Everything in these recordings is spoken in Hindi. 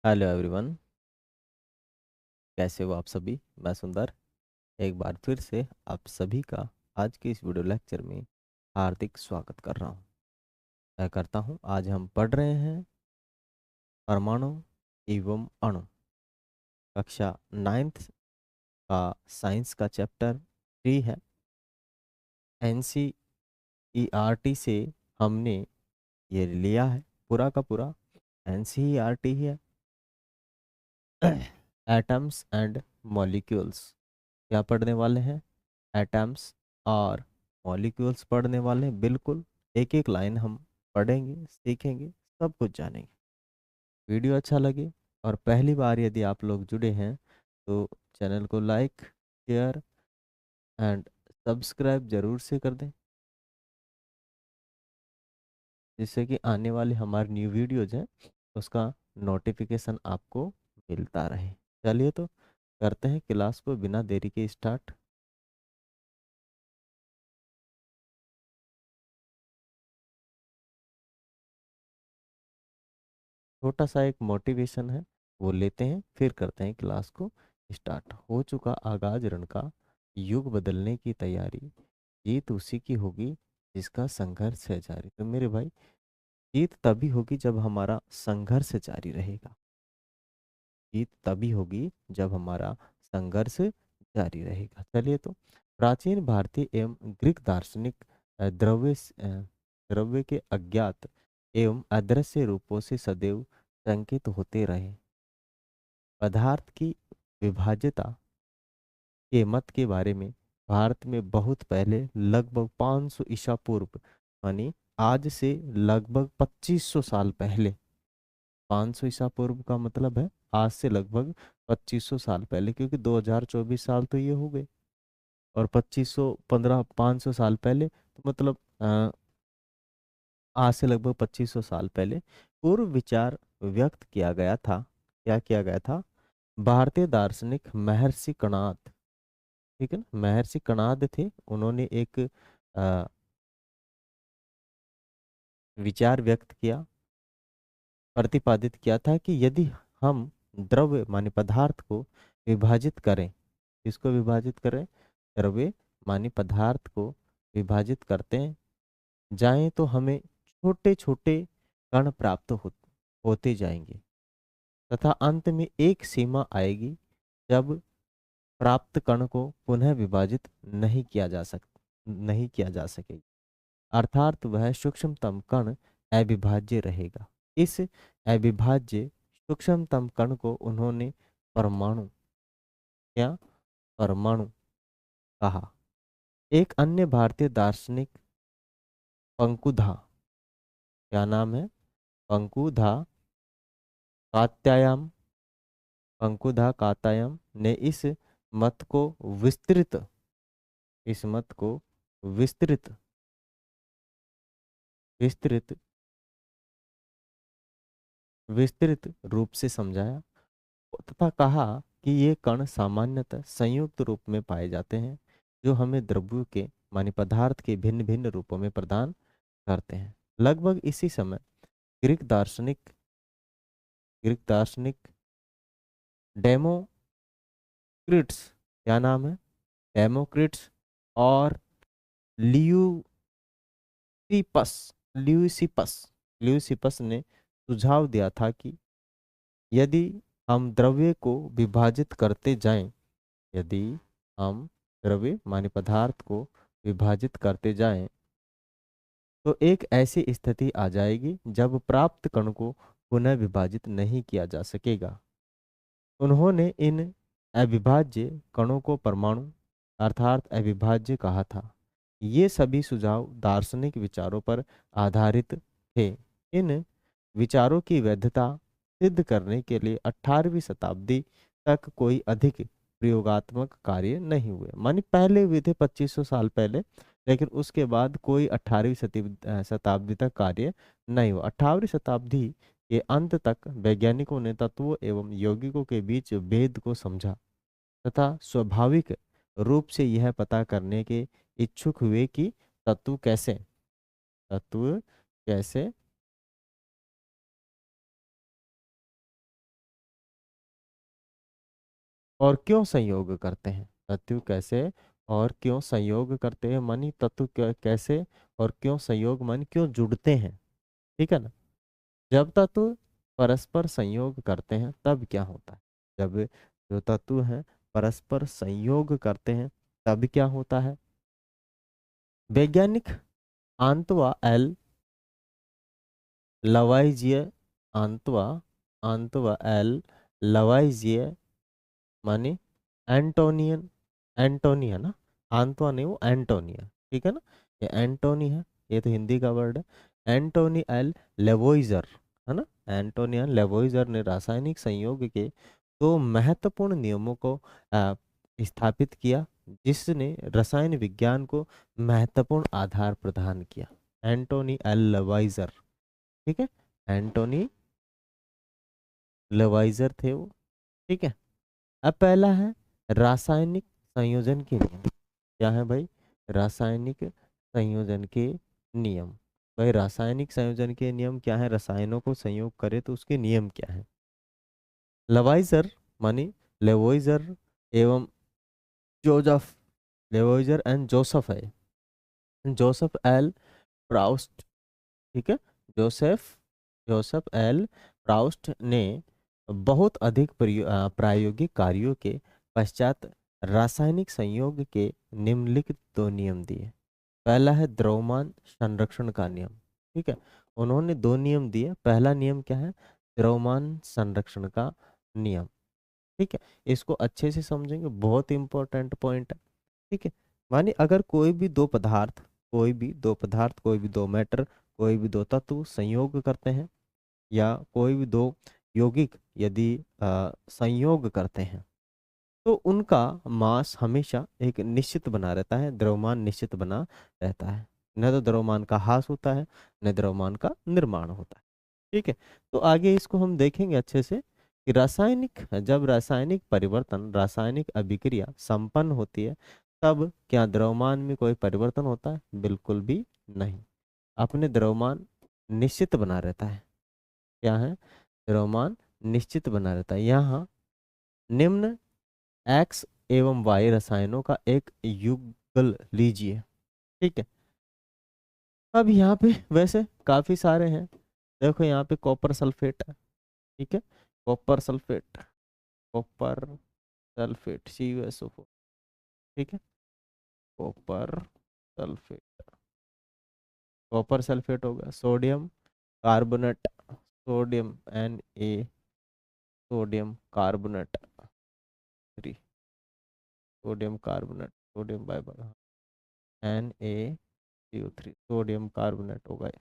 Hello everyone. कैसे हो आप सभी? मैं सुंदर एक बार फिर से आप सभी का आज के इस वीडियो लेक्चर में हार्दिक स्वागत कर रहा हूँ। मैं करता हूँ आज हम पढ़ रहे हैं परमाणु एवं अणु, कक्षा 9th का साइंस का चैप्टर 3 है। एनसीईआरटी से हमने ये लिया है, पूरा का पूरा एनसीईआरटी ही है। एटम्स एंड मॉलिक्यूल्स क्या पढ़ने वाले हैं? एटम्स और मॉलिक्यूल्स पढ़ने वाले हैं। बिल्कुल एक एक लाइन हम पढ़ेंगे, सीखेंगे, सब कुछ जानेंगे। वीडियो अच्छा लगे और पहली बार यदि आप लोग जुड़े हैं तो चैनल को लाइक, शेयर एंड सब्सक्राइब जरूर से कर दें, जिससे कि आने वाली हमारी न्यू वीडियोज हैं उसका नोटिफिकेशन आपको मिलता रहे। चलिए तो करते हैं क्लास को बिना देरी के स्टार्ट। छोटा सा एक मोटिवेशन है, वो लेते हैं, फिर करते हैं क्लास को स्टार्ट। हो चुका आगाज रण का, युग बदलने की तैयारी, जीत उसी की होगी जिसका संघर्ष है जारी। तो मेरे भाई, जीत तभी होगी जब हमारा संघर्ष जारी रहेगा। जीत तभी होगी जब हमारा संघर्ष जारी रहेगा। चलिए तो, प्राचीन भारतीय एवं ग्रीक दार्शनिक द्रव्य के अज्ञात एवं अदृश्य रूपों से सदैव संकित होते रहे। पदार्थ की विभाज्यता के मत के बारे में भारत में बहुत पहले, लगभग 500 ईसा पूर्व, यानी आज से लगभग 2500 साल पहले, 500 ईसा पूर्व का मतलब है आज से लगभग 2500 साल पहले, क्योंकि 2024 साल तो ये हो गए और 2500 15 500 साल पहले तो मतलब आज से लगभग 2500 साल पहले पूर्व विचार व्यक्त किया गया था। क्या किया गया था? भारतीय दार्शनिक महर्षि कणाद, ठीक है ना, महर्षि कणाद थे। उन्होंने एक विचार व्यक्त किया, प्रतिपादित किया था कि यदि हम द्रव्य माने पदार्थ को विभाजित करें, इसको विभाजित करें, द्रव्य माने पदार्थ को विभाजित करते जाएं तो हमें छोटे छोटे कण प्राप्त होते जाएंगे तथा अंत में एक सीमा आएगी जब प्राप्त कण को पुनः विभाजित नहीं किया जा सकेगा, अर्थात वह सूक्ष्मतम कण अविभाज्य रहेगा। इस अविभाज्य सूक्ष्मतम कण को उन्होंने परमाणु, क्या, परमाणु कहा। एक अन्य भारतीय दार्शनिक पंकुधा, क्या नाम है? पंकुधा कात्यायन, पंकुधा कात्यायन ने मत को विस्तृत इस मत को विस्तृत विस्तृत विस्तृत रूप से समझाया तथा कहा कि ये कण सामान्यतः संयुक्त रूप में पाए जाते हैं, जो हमें द्रव्यों के माने पदार्थ के भिन्न भिन्न रूपों में प्रदान करते हैं। लगभग इसी समय ग्रीक दार्शनिक ग्रीक दार्शनिक डेमोक्रिट्स, क्या नाम है? डेमोक्रिट्स और ल्यूसिपस ल्यूसिपस ल्यूसिपस ने सुझाव दिया था कि यदि हम द्रव्य को विभाजित करते जाएं, यदि हम द्रव्य माने पदार्थ को विभाजित करते जाएं तो एक ऐसी स्थिति आ जाएगी जब प्राप्त कण को पुनः विभाजित नहीं किया जा सकेगा। उन्होंने इन अविभाज्य कणों को परमाणु अर्थात अविभाज्य कहा था। ये सभी सुझाव दार्शनिक विचारों पर आधारित थे। इन विचारों की वैधता सिद्ध करने के लिए 18वीं शताब्दी तक कोई अधिक प्रयोगात्मक कार्य नहीं हुए। मानी पहले हुए थे 2500 साल पहले, लेकिन उसके बाद कोई 18वीं शताब्दी तक कार्य नहीं हुआ। 18वीं शताब्दी के अंत तक वैज्ञानिकों ने तत्वों एवं यौगिकों के बीच भेद को समझा तथा स्वाभाविक रूप से यह पता करने के इच्छुक हुए कि तत्व कैसे और क्यों संयोग करते हैं, तत्व कैसे और क्यों संयोग करते हैं, मानी तत्व कैसे और क्यों संयोग मानी क्यों जुड़ते हैं। ठीक है ना। जब तत्व परस्पर संयोग करते हैं तब क्या होता है, जब जो तत्व हैं परस्पर संयोग करते हैं तब क्या होता है। वैज्ञानिक आंतवा एल लवाइजिए, आंतवा आंतवा एल लवाइजिए माने एंटोनियन, एंटोनिया ना, आंतवा नहीं वो एंटोनिया, ठीक है ना। ये एंटोनी है, ये तो हिंदी का वर्ड है। एंटोनी एल लेवोइजर है ना, एंटोनी एल लेवोइजर ने रासायनिक संयोग के दो महत्वपूर्ण नियमों को स्थापित किया, जिसने रसायन विज्ञान को महत्वपूर्ण आधार प्रदान किया। एंटोनी एल लेवाइजर, ठीक है, एंटोनी लेवाइजर थे वो। ठीक है। अब पहला है रासायनिक संयोजन के नियम। क्या है भाई, रासायनिक संयोजन के नियम। भाई रासायनिक संयोजन के नियम क्या है, रसायनों को संयोग करे तो उसके नियम क्या है। लवाइजर मानी लेवोइजर एवं जोसेफ, लेवोइजर एंड जोसेफ है, जोसेफ एल प्राउस्ट, ठीक है, जोसेफ जोसेफ एल प्राउस्ट ने बहुत अधिक प्रायोगिक कार्यों के पश्चात रासायनिक संयोग के निम्नलिखित दो नियम दिए। पहला है द्रव्यमान संरक्षण का नियम। ठीक है, उन्होंने दो नियम दिए। पहला नियम क्या है, द्रव्यमान संरक्षण का नियम। ठीक है, इसको अच्छे से समझेंगे, बहुत इंपॉर्टेंट पॉइंट है। ठीक है, माने अगर कोई भी दो पदार्थ, कोई भी दो पदार्थ, कोई भी दो मैटर, कोई भी दो तत्व संयोग करते हैं, या कोई भी दो यौगिक यदि संयोग करते हैं, तो उनका मास हमेशा एक निश्चित बना रहता है, द्रव्यमान निश्चित बना रहता है। न तो द्रव्यमान का ह्रास होता है, न द्रव्यमान का निर्माण होता है। ठीक है, तो आगे इसको हम देखेंगे अच्छे से कि रासायनिक, जब रासायनिक परिवर्तन, रासायनिक अभिक्रिया संपन्न होती है, तब क्या द्रव्यमान में कोई परिवर्तन होता है, बिल्कुल भी नहीं। अपने द्रव्यमान निश्चित बना रहता है। क्या है, द्रव्यमान निश्चित बना रहता है। यहाँ निम्न एक्स एवं वाई रसायनों का एक युगल लीजिए। ठीक है, अब यहाँ पे वैसे काफी सारे हैं। देखो यहाँ पे कॉपर सल्फेट है, ठीक है, copper sulphate, copper sulphate CuSO4, ठीक है, कॉपर सल्फेट, कॉपर सल्फेट हो गया। Sodium carbonate, sodium Na, sodium carbonate 3, sodium carbonate, sodium बाइबर NaCO3, सोडियम कार्बोनेट हो गया।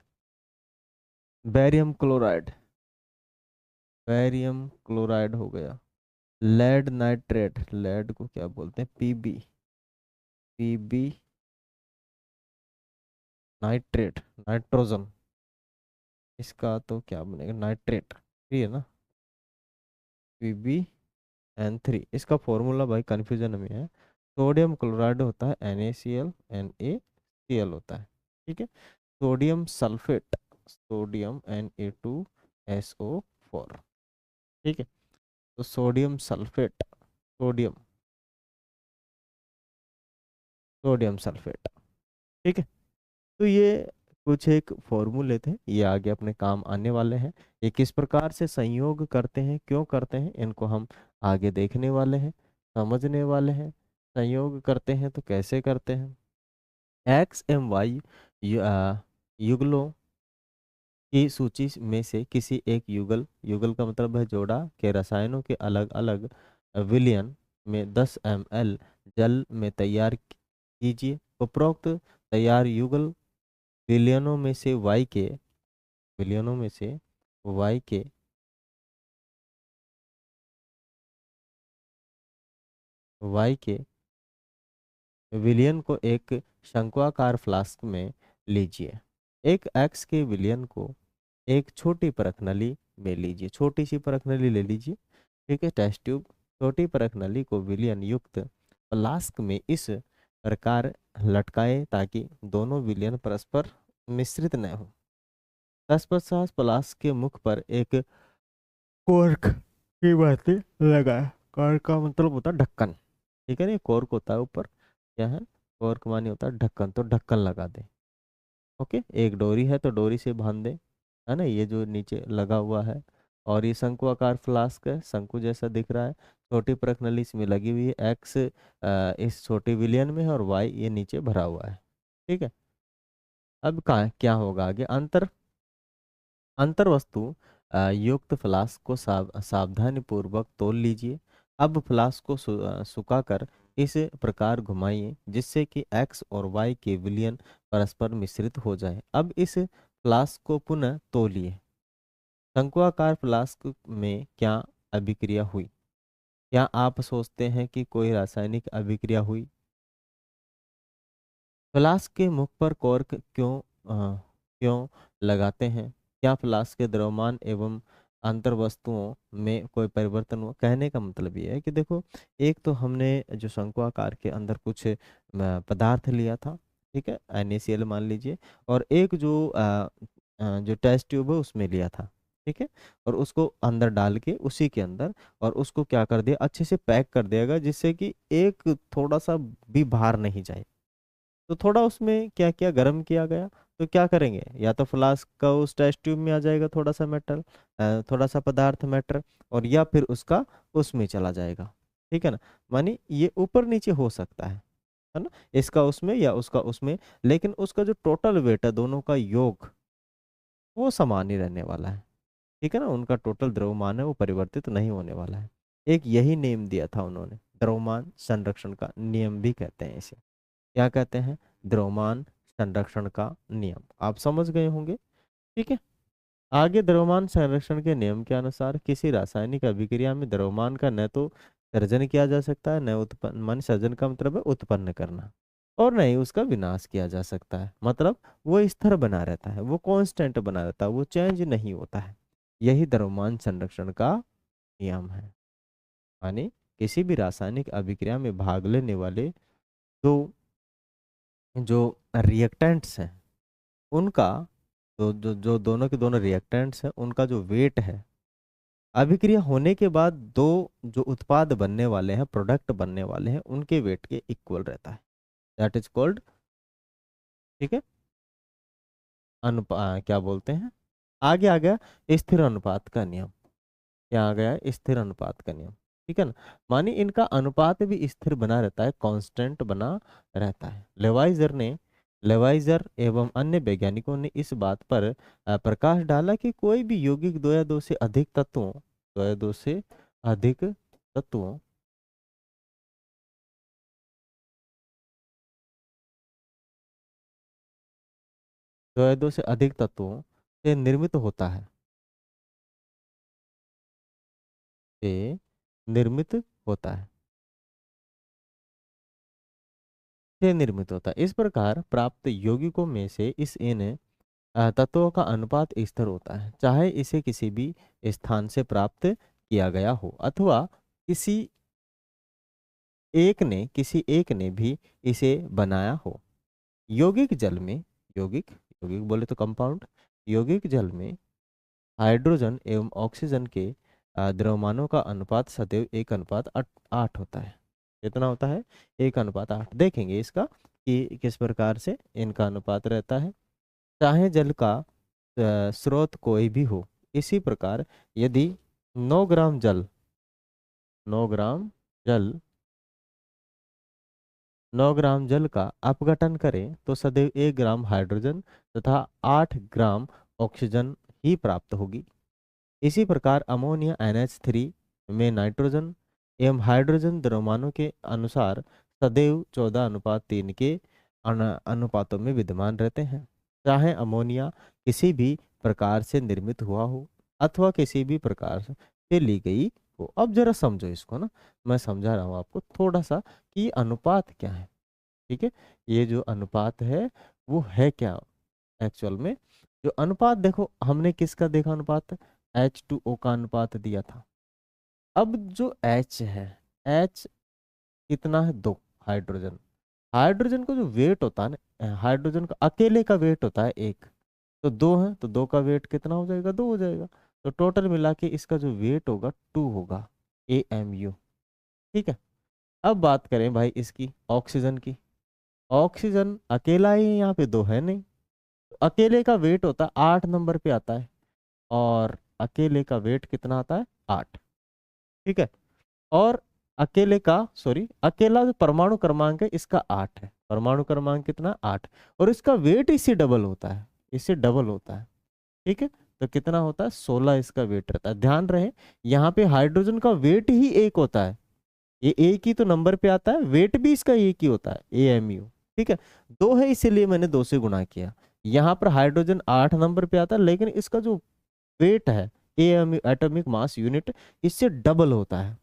बैरियम क्लोराइड, बैरियम क्लोराइड हो गया। लेड नाइट्रेट, लेड को क्या बोलते हैं, पीबी नाइट्रेट, नाइट्रोजन, इसका तो क्या बनेगा, नाइट्रेट, ये है ना, PbN3। इसका फॉर्मूला भाई कन्फ्यूजन में है। सोडियम क्लोराइड होता है NaCl, NaCl होता है। ठीक है, सोडियम सल्फेट, सोडियम Na2SO4। ठीक है, तो sodium sulphate, sodium, sodium sulphate. ठीक है, तो ये कुछ एक फॉर्मूले थे, ये आगे अपने काम आने वाले हैं। ये किस प्रकार से संयोग करते हैं, क्यों करते हैं, इनको हम आगे देखने वाले हैं, समझने वाले हैं। संयोग करते हैं तो कैसे करते हैं। XMY युगलों की सूची में से किसी एक युगल, युगल का मतलब है जोड़ा, के रसायनों के अलग अलग विलयन में 10 ml जल में तैयार कीजिए। उपरोक्त तैयार युगल विलयनों में से वाई के, विलयनों में से वाई के वाई के विलयन को एक शंक्वाकार फ्लास्क में लीजिए। एक एक्स के विलयन को एक छोटी परख नली में लीजिए, छोटी सी परख नली ले लीजिए। ठीक है, टेस्ट ट्यूब, छोटी परख नली को विलयन युक्त फ्लास्क में इस प्रकार लटकाए ताकि दोनों विलयन परस्पर मिश्रित न हो। तत्पश्चात फ्लास्क के मुख पर एक कोर्क की बाती लगाए, कार का मतलब होता है ढक्कन, ठीक है ना, कॉर्क होता है ऊपर, क्या है, कॉर्क माने होता है ढक्कन, तो ढक्कन लगा दे। ओके, एक डोरी है तो डोरी से बांध दे, है ना, ये जो नीचे लगा हुआ है। और ये शंकु आकार फ्लास्क है, शंकु जैसा दिख रहा है, छोटी परख नली इसमें लगी हुई है, एक्स इस छोटे विलियन में है और वाई ये नीचे भरा हुआ है। ठीक है, अब कहाँ क्या होगा आगे, अंतर अंतर वस्तु युक्त फ्लास्क को सावधानी पूर्वक तोल लीजिए। अब फ्लास्क को सुखाकर इस प्रकार घुमाइए जिससे कि एक्स और वाई के विलयन परस्पर मिश्रित हो जाए। अब इस फ्लास्क को पुनः तोलिए। शंक्वाकार फ्लास्क में क्या अभिक्रिया हुई? क्या आप सोचते हैं कि कोई रासायनिक अभिक्रिया हुई? फ्लास्क के मुख पर कॉर्क क्यों लगाते हैं? क्या फ्लास्क के द्रव्यमान एवं अंतर वस्तुओं में कोई परिवर्तन हुआ? कहने का मतलब ये है कि देखो, एक तो हमने जो शंक्वाकार के अंदर कुछ पदार्थ लिया था, ठीक है, NaCl मान लीजिए, और एक जो टेस्ट ट्यूब है उसमें लिया था, ठीक है, और उसको अंदर डाल के उसी के अंदर, और उसको क्या कर दिया, अच्छे से पैक कर दिया जिससे कि एक थोड़ा सा भी बाहर नहीं जाए। तो थोड़ा उसमें क्या क्या गर्म किया गया, तो क्या करेंगे, या तो फ्लास्क का उस टेस्ट ट्यूब में आ जाएगा थोड़ा सा मेटल, थोड़ा सा पदार्थ मैटर, और या फिर उसका उसमें चला जाएगा। ठीक है ना, मानी ये ऊपर नीचे हो सकता है ना, इसका उसमें या उसका उसमें, लेकिन उसका जो टोटल वेट है दोनों का योग वो समान ही रहने वाला है। ठीक है ना, उनका टोटल द्रव्यमान है वो परिवर्तित नहीं होने वाला है। एक यही नेम दिया था उन्होंने, द्रव्यमान संरक्षण का नियम भी कहते हैं इसे। क्या कहते हैं? द्रव्यमान संरक्षण का नियम, आप समझ गए होंगे। ठीक है, आगे द्रव्यमान संरक्षण के नियम के अनुसार किसी रासायनिक अभिक्रिया में द्रव्यमान का न तो सर्जन किया जा सकता है, न उत्पन्न, मान सर्जन का मतलब है उत्पन्न करना, और न ही उसका विनाश किया जा सकता है। मतलब वो स्थिर बना रहता है, वो कांस्टेंट बना रहता है, वो चेंज नहीं होता है। यही द्रव्यमान संरक्षण का नियम है। यानी किसी भी रासायनिक अभिक्रिया में भाग लेने वाले दो जो रिएक्टेंट्स हैं उनका, जो दोनों के दोनों रिएक्टेंट्स हैं उनका जो वेट है, अभिक्रिया होने के बाद दो जो उत्पाद बनने वाले हैं, प्रोडक्ट बनने वाले हैं, उनके वेट के इक्वल रहता है। दैट इज कॉल्ड, ठीक है, क्या बोलते हैं, आगे आ गया स्थिर अनुपात का नियम। क्या आ गया? स्थिर अनुपात का नियम। ठीक है ना, मानी इनका अनुपात भी स्थिर बना रहता है, कांस्टेंट बना रहता है। लेवाइजर एवं अन्य वैज्ञानिकों ने इस बात पर प्रकाश डाला कि कोई भी यौगिक दो या दो से अधिक तत्वों दो या दो से अधिक तत्वों से निर्मित होता है, से निर्मित होता है, से निर्मित होता है। इस प्रकार प्राप्त यौगिकों में से इस इन तत्वों का अनुपात स्थिर होता है, चाहे इसे किसी भी स्थान से प्राप्त किया गया हो अथवा किसी किसी एक ने भी इसे बनाया हो। यौगिक जल में यौगिक यौगिक बोले तो कंपाउंड, यौगिक जल में हाइड्रोजन एवं ऑक्सीजन के द्रव्यमानों का अनुपात सदैव 1:8 होता है। कितना होता है? 1:8। देखेंगे इसका कि किस प्रकार से इनका अनुपात रहता है। चाहे जल का स्रोत कोई भी हो, इसी प्रकार यदि 9 ग्राम जल 9 ग्राम जल 9 ग्राम जल का अपघटन करें तो सदैव 1 ग्राम हाइड्रोजन तथा 8 ग्राम ऑक्सीजन ही प्राप्त होगी। इसी प्रकार अमोनिया NH3 में नाइट्रोजन एवं हाइड्रोजन द्रव्यमानों के अनुसार सदैव 14:3 के अनुपातों में विद्यमान रहते हैं। चाहे अमोनिया किसी भी प्रकार से निर्मित हुआ हो अथवा किसी भी प्रकार से ली गई हो। अब जरा समझो इसको ना, मैं समझा रहा हूँ आपको थोड़ा सा कि ये अनुपात क्या है। ठीक है, ये जो अनुपात है वो है क्या एक्चुअल में। जो अनुपात देखो, हमने किसका देखा अनुपात? H2O का अनुपात दिया था। अब जो H है, H कितना है? 2। हाइड्रोजन हाइड्रोजन का जो वेट होता है ना, हाइड्रोजन का अकेले का वेट होता है 1, तो 2 है तो 2 का वेट कितना हो जाएगा? 2 हो जाएगा। तो टोटल मिला के इसका जो वेट होगा 2 होगा, AMU। ठीक है। अब बात करें भाई इसकी ऑक्सीजन की। ऑक्सीजन अकेला ही है, यहाँ पे दो है नहीं। तो अकेले का वेट होता है 8 नंबर पे आता है, और अकेले का वेट कितना आता है? 8। ठीक है। और अकेले का, सॉरी, अकेला जो परमाणु क्रमांक है इसका 8 है। परमाणु क्रमांक कितना? 8। और इसका वेट इससे डबल होता है, इससे डबल होता है। ठीक है। तो कितना होता है? 16 इसका वेट रहता है। ध्यान रहे, यहाँ पे हाइड्रोजन का वेट ही एक होता है, ये एक ही तो नंबर पे आता है, वेट भी इसका एक ही होता है, AMU। ठीक है। दो है इसीलिए मैंने दो से गुणा किया। यहाँ पर हाइड्रोजन 8 नंबर पे आता है, लेकिन इसका जो वेट है, AMU एटॉमिक मास यूनिट, इससे डबल होता है।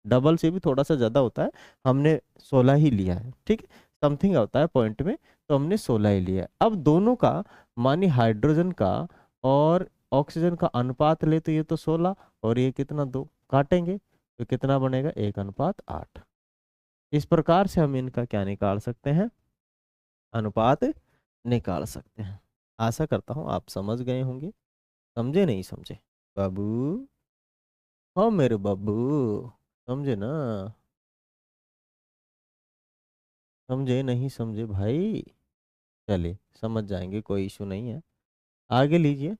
डबल से भी थोड़ा सा ज्यादा होता है। हमने 16 ही लिया है। ठीक है। समथिंग होता है पॉइंट में, तो हमने 16 ही लिया है। अब दोनों का, मानी हाइड्रोजन का और ऑक्सीजन का अनुपात ले, तो ये तो 16 और ये कितना, 2 काटेंगे तो कितना बनेगा? 1:8। इस प्रकार से हम इनका क्या निकाल सकते हैं? अनुपात निकाल सकते हैं। आशा करता हूँ आप समझ गए होंगे। समझे नहीं समझे बाबू? हाँ मेरे बाबू, समझे ना? समझे नहीं समझे भाई? चलिए समझ जाएंगे, कोई इशू नहीं है। आगे लीजिए।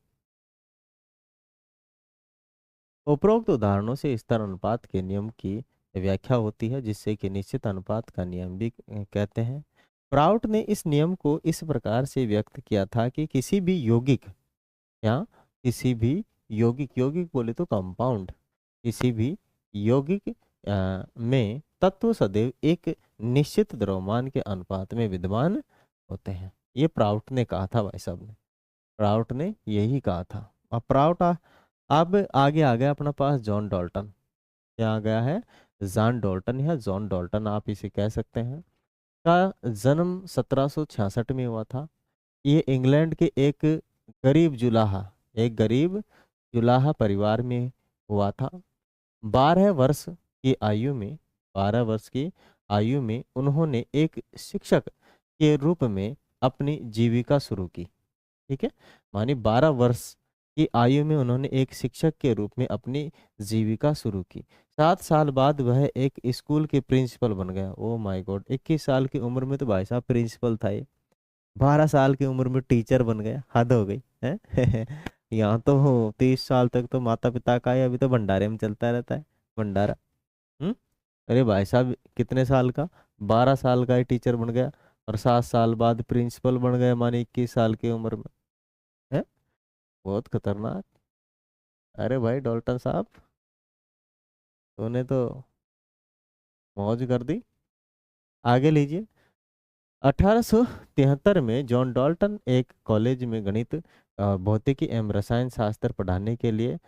उपरोक्त उदाहरणों से स्तर अनुपात के नियम की व्याख्या होती है, जिससे कि निश्चित अनुपात का नियम भी कहते हैं। प्राउट ने इस नियम को इस प्रकार से व्यक्त किया था कि किसी भी यौगिक, या किसी भी यौगिक, यौगिक बोले तो कंपाउंड, किसी भी यौगिक में तत्व सदैव एक निश्चित द्रव्यमान के अनुपात में विद्यमान होते हैं। ये प्राउट ने कहा था भाई साहब ने, प्राउट ने यही कहा था। अब प्राउट अब आगे आ गया अपना पास जॉन डॉल्टन। क्या आ गया है? जॉन डॉल्टन या जॉन डॉल्टन आप इसे कह सकते हैं। का जन्म 1766 में हुआ था। ये इंग्लैंड के एक गरीब जुलाहा, एक गरीब जुलाहा परिवार में हुआ था। 12 वर्ष की आयु में, 12 वर्ष की आयु में उन्होंने एक शिक्षक के रूप में अपनी जीविका शुरू की। ठीक है। मानी 12 वर्ष की आयु में उन्होंने एक शिक्षक के रूप में अपनी जीविका शुरू की। 7 साल बाद वह एक स्कूल के प्रिंसिपल बन गया। ओ माय गॉड, 21 साल की उम्र में तो भाई साहब प्रिंसिपल था ये। 12 साल की उम्र में टीचर बन गया, हद हो गई है। यहाँ तो हो 30 साल तक तो माता पिता का ही अभी तो भंडारे में चलता रहता है, भंडारा। हम्म। अरे भाई साहब कितने साल का? 12 साल का ही टीचर बन गया, और 7 साल बाद प्रिंसिपल बन गया, माने 21 साल की उम्र में। है, बहुत खतरनाक। अरे भाई डॉल्टन साहब, तूने तो मौज कर दी। आगे लीजिए। 1873 में जॉन डॉल्टन एक कॉलेज में गणित, भौतिकी एवं रसायन शास्त्र पढ़ाने के लिए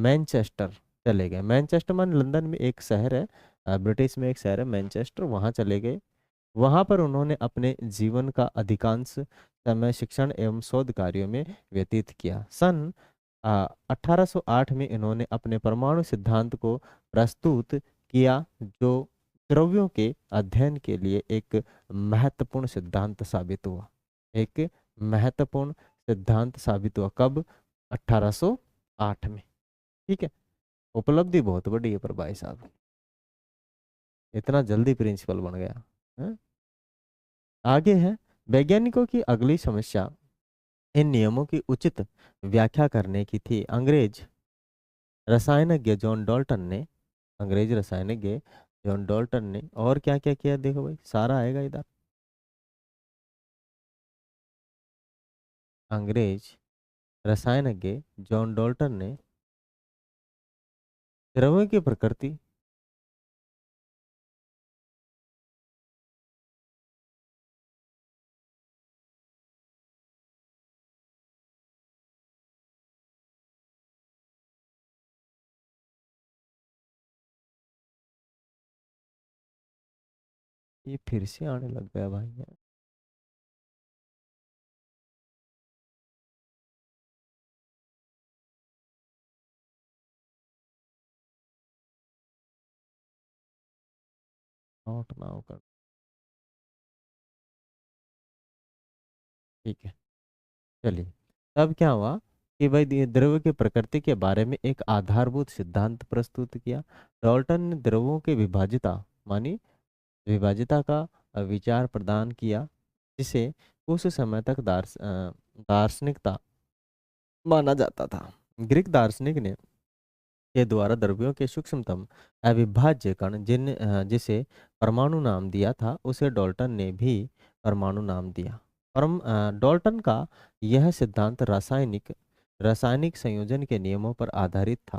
मैनचेस्टर चले गए। मैनचेस्टर मान लंदन में एक शहर है, ब्रिटिश में एक शहर है मैनचेस्टर, वहाँ चले गए। वहाँ पर उन्होंने अपने जीवन का अधिकांश समय शिक्षण एवं शोध कार्यों में व्यतीत किया। सन 1808 में इन्होंने अपने परमाणु सिद्धांत को प्रस्तुत किया, जो द्रव्यों के अध्ययन के लिए एक महत्वपूर्ण सिद्धांत साबित हुआ। एक महत्वपूर्ण सिद्धांत साबित हुआ कब? 1808 में। ठीक है। उपलब्धि बहुत बड़ी है पर भाई साहब, इतना जल्दी प्रिंसिपल बन गया है? आगे है। वैज्ञानिकों की अगली समस्या इन नियमों की उचित व्याख्या करने की थी। रसायनज्ञ जॉन डॉल्टन ने अंग्रेज रसायनज्ञ जॉन डॉल्टन ने और क्या क्या किया, देखो भाई सारा आएगा इधर। अंग्रेज रसायनज्ञ जॉन डॉल्टन ने द्रव्यों की प्रकृति, ये फिर से आने लग गया भाई यार। नोट ना होकर, ठीक है। चलिए, तब क्या हुआ? कि भाई द्रव्य की प्रकृति के बारे में एक आधारभूत सिद्धांत प्रस्तुत किया। डाल्टन ने द्रव्यों के विभाजिता मानी विभाजिता का विचार प्रदान किया, जिसे उस समय तक दार्शनिकता माना जाता था। ग्रीक दार्शनिक ने के द्वारा द्रव्यों के सूक्ष्मतम अविभाज्य कण जिसे परमाणु नाम दिया था, उसे डाल्टन ने भी परमाणु नाम दिया। डाल्टन का यह सिद्धांत रासायनिक रासायनिक संयोजन के नियमों पर आधारित था।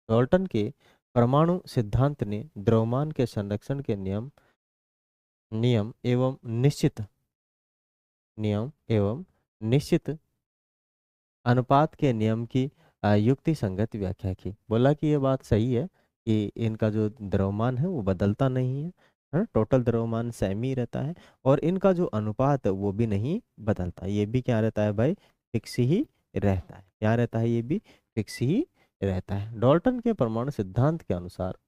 डाल्टन के परमाणु सिद्धांत ने द्रव्यमान के संरक्षण के नियम नियम एवं निश्चित नियम एवं निश्चित अनुपात के नियम की युक्ति संगत व्याख्या की। बोला कि ये बात सही है कि इनका जो द्रव्यमान है वो बदलता नहीं है, टोटल द्रव्यमान सेम ही रहता है, और इनका जो अनुपात है वो भी नहीं बदलता, ये भी क्या रहता है भाई, फिक्स ही रहता है। क्या रहता है, ये भी फिक्स ही रहता है। डाल्टन के परमाणु सिद्धांत के अनुसार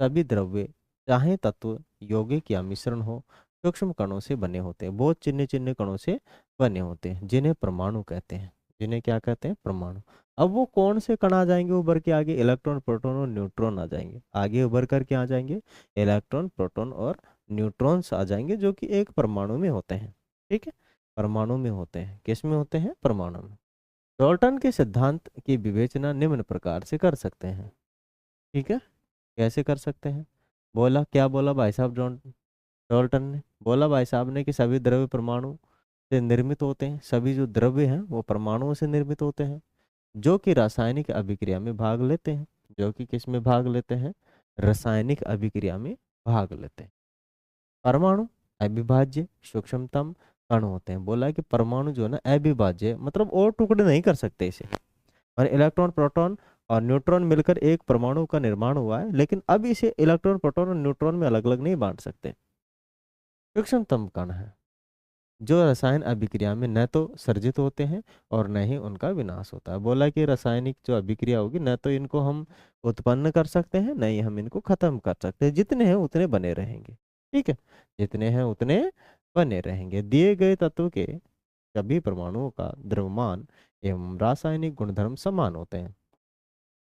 सभी द्रव्य, चाहे तत्व यौगिक या मिश्रण हो, सूक्ष्म कणों से बने होते हैं, बहुत चिन्ह चिन्ह कणों से बने होते हैं, जिन्हें परमाणु कहते हैं। जिन्हें क्या कहते हैं, परमाणु। अब वो कौन से कण आ जाएंगे उभर के आगे, इलेक्ट्रॉन प्रोटॉन और न्यूट्रॉन आ जाएंगे आगे उभर करके, आ जाएंगे इलेक्ट्रॉन प्रोटॉन और न्यूट्रॉन्स आ जाएंगे, जो कि एक परमाणु में होते हैं। ठीक है, परमाणु में होते हैं। किस में होते हैं, परमाणु में। डाल्टन के सिद्धांत की विवेचना निम्न प्रकार से कर सकते हैं। ठीक है, कैसे कर सकते हैं, बोला क्या बोला भाई साहब डाल्टन ने, बोला भाई साहब ने कि सभी द्रव्य परमाणु से निर्मित होते हैं। सभी जो द्रव्य हैं वो परमाणुओं से निर्मित होते हैं, जो कि रासायनिक अभिक्रिया में भाग लेते हैं। जो कि किस में भाग लेते हैं, रासायनिक अभिक्रिया में भाग लेते हैं। परमाणु अविभाज्य सूक्ष्मतम कण होते हैं। बोला कि परमाणु जो है ना अविभाज्य, मतलब और टुकड़े नहीं कर सकते इसे। और इलेक्ट्रॉन प्रोटॉन और न्यूट्रॉन मिलकर एक परमाणु का निर्माण हुआ है, लेकिन अब इसे इलेक्ट्रॉन प्रोटॉन और न्यूट्रॉन में अलग अलग नहीं बांट सकते। सूक्ष्मतम कण है जो रसायन अभिक्रिया में न तो सर्जित होते हैं और न ही उनका विनाश होता है। बोला कि रासायनिक जो अभिक्रिया होगी, न तो इनको हम उत्पन्न कर सकते हैं, न ही हम इनको खत्म कर सकते हैं। जितने हैं उतने बने रहेंगे। ठीक है, जितने हैं उतने बने रहेंगे। दिए गए तत्व के सभी परमाणुओं का द्रव्यमान एवं रासायनिक गुणधर्म समान होते हैं।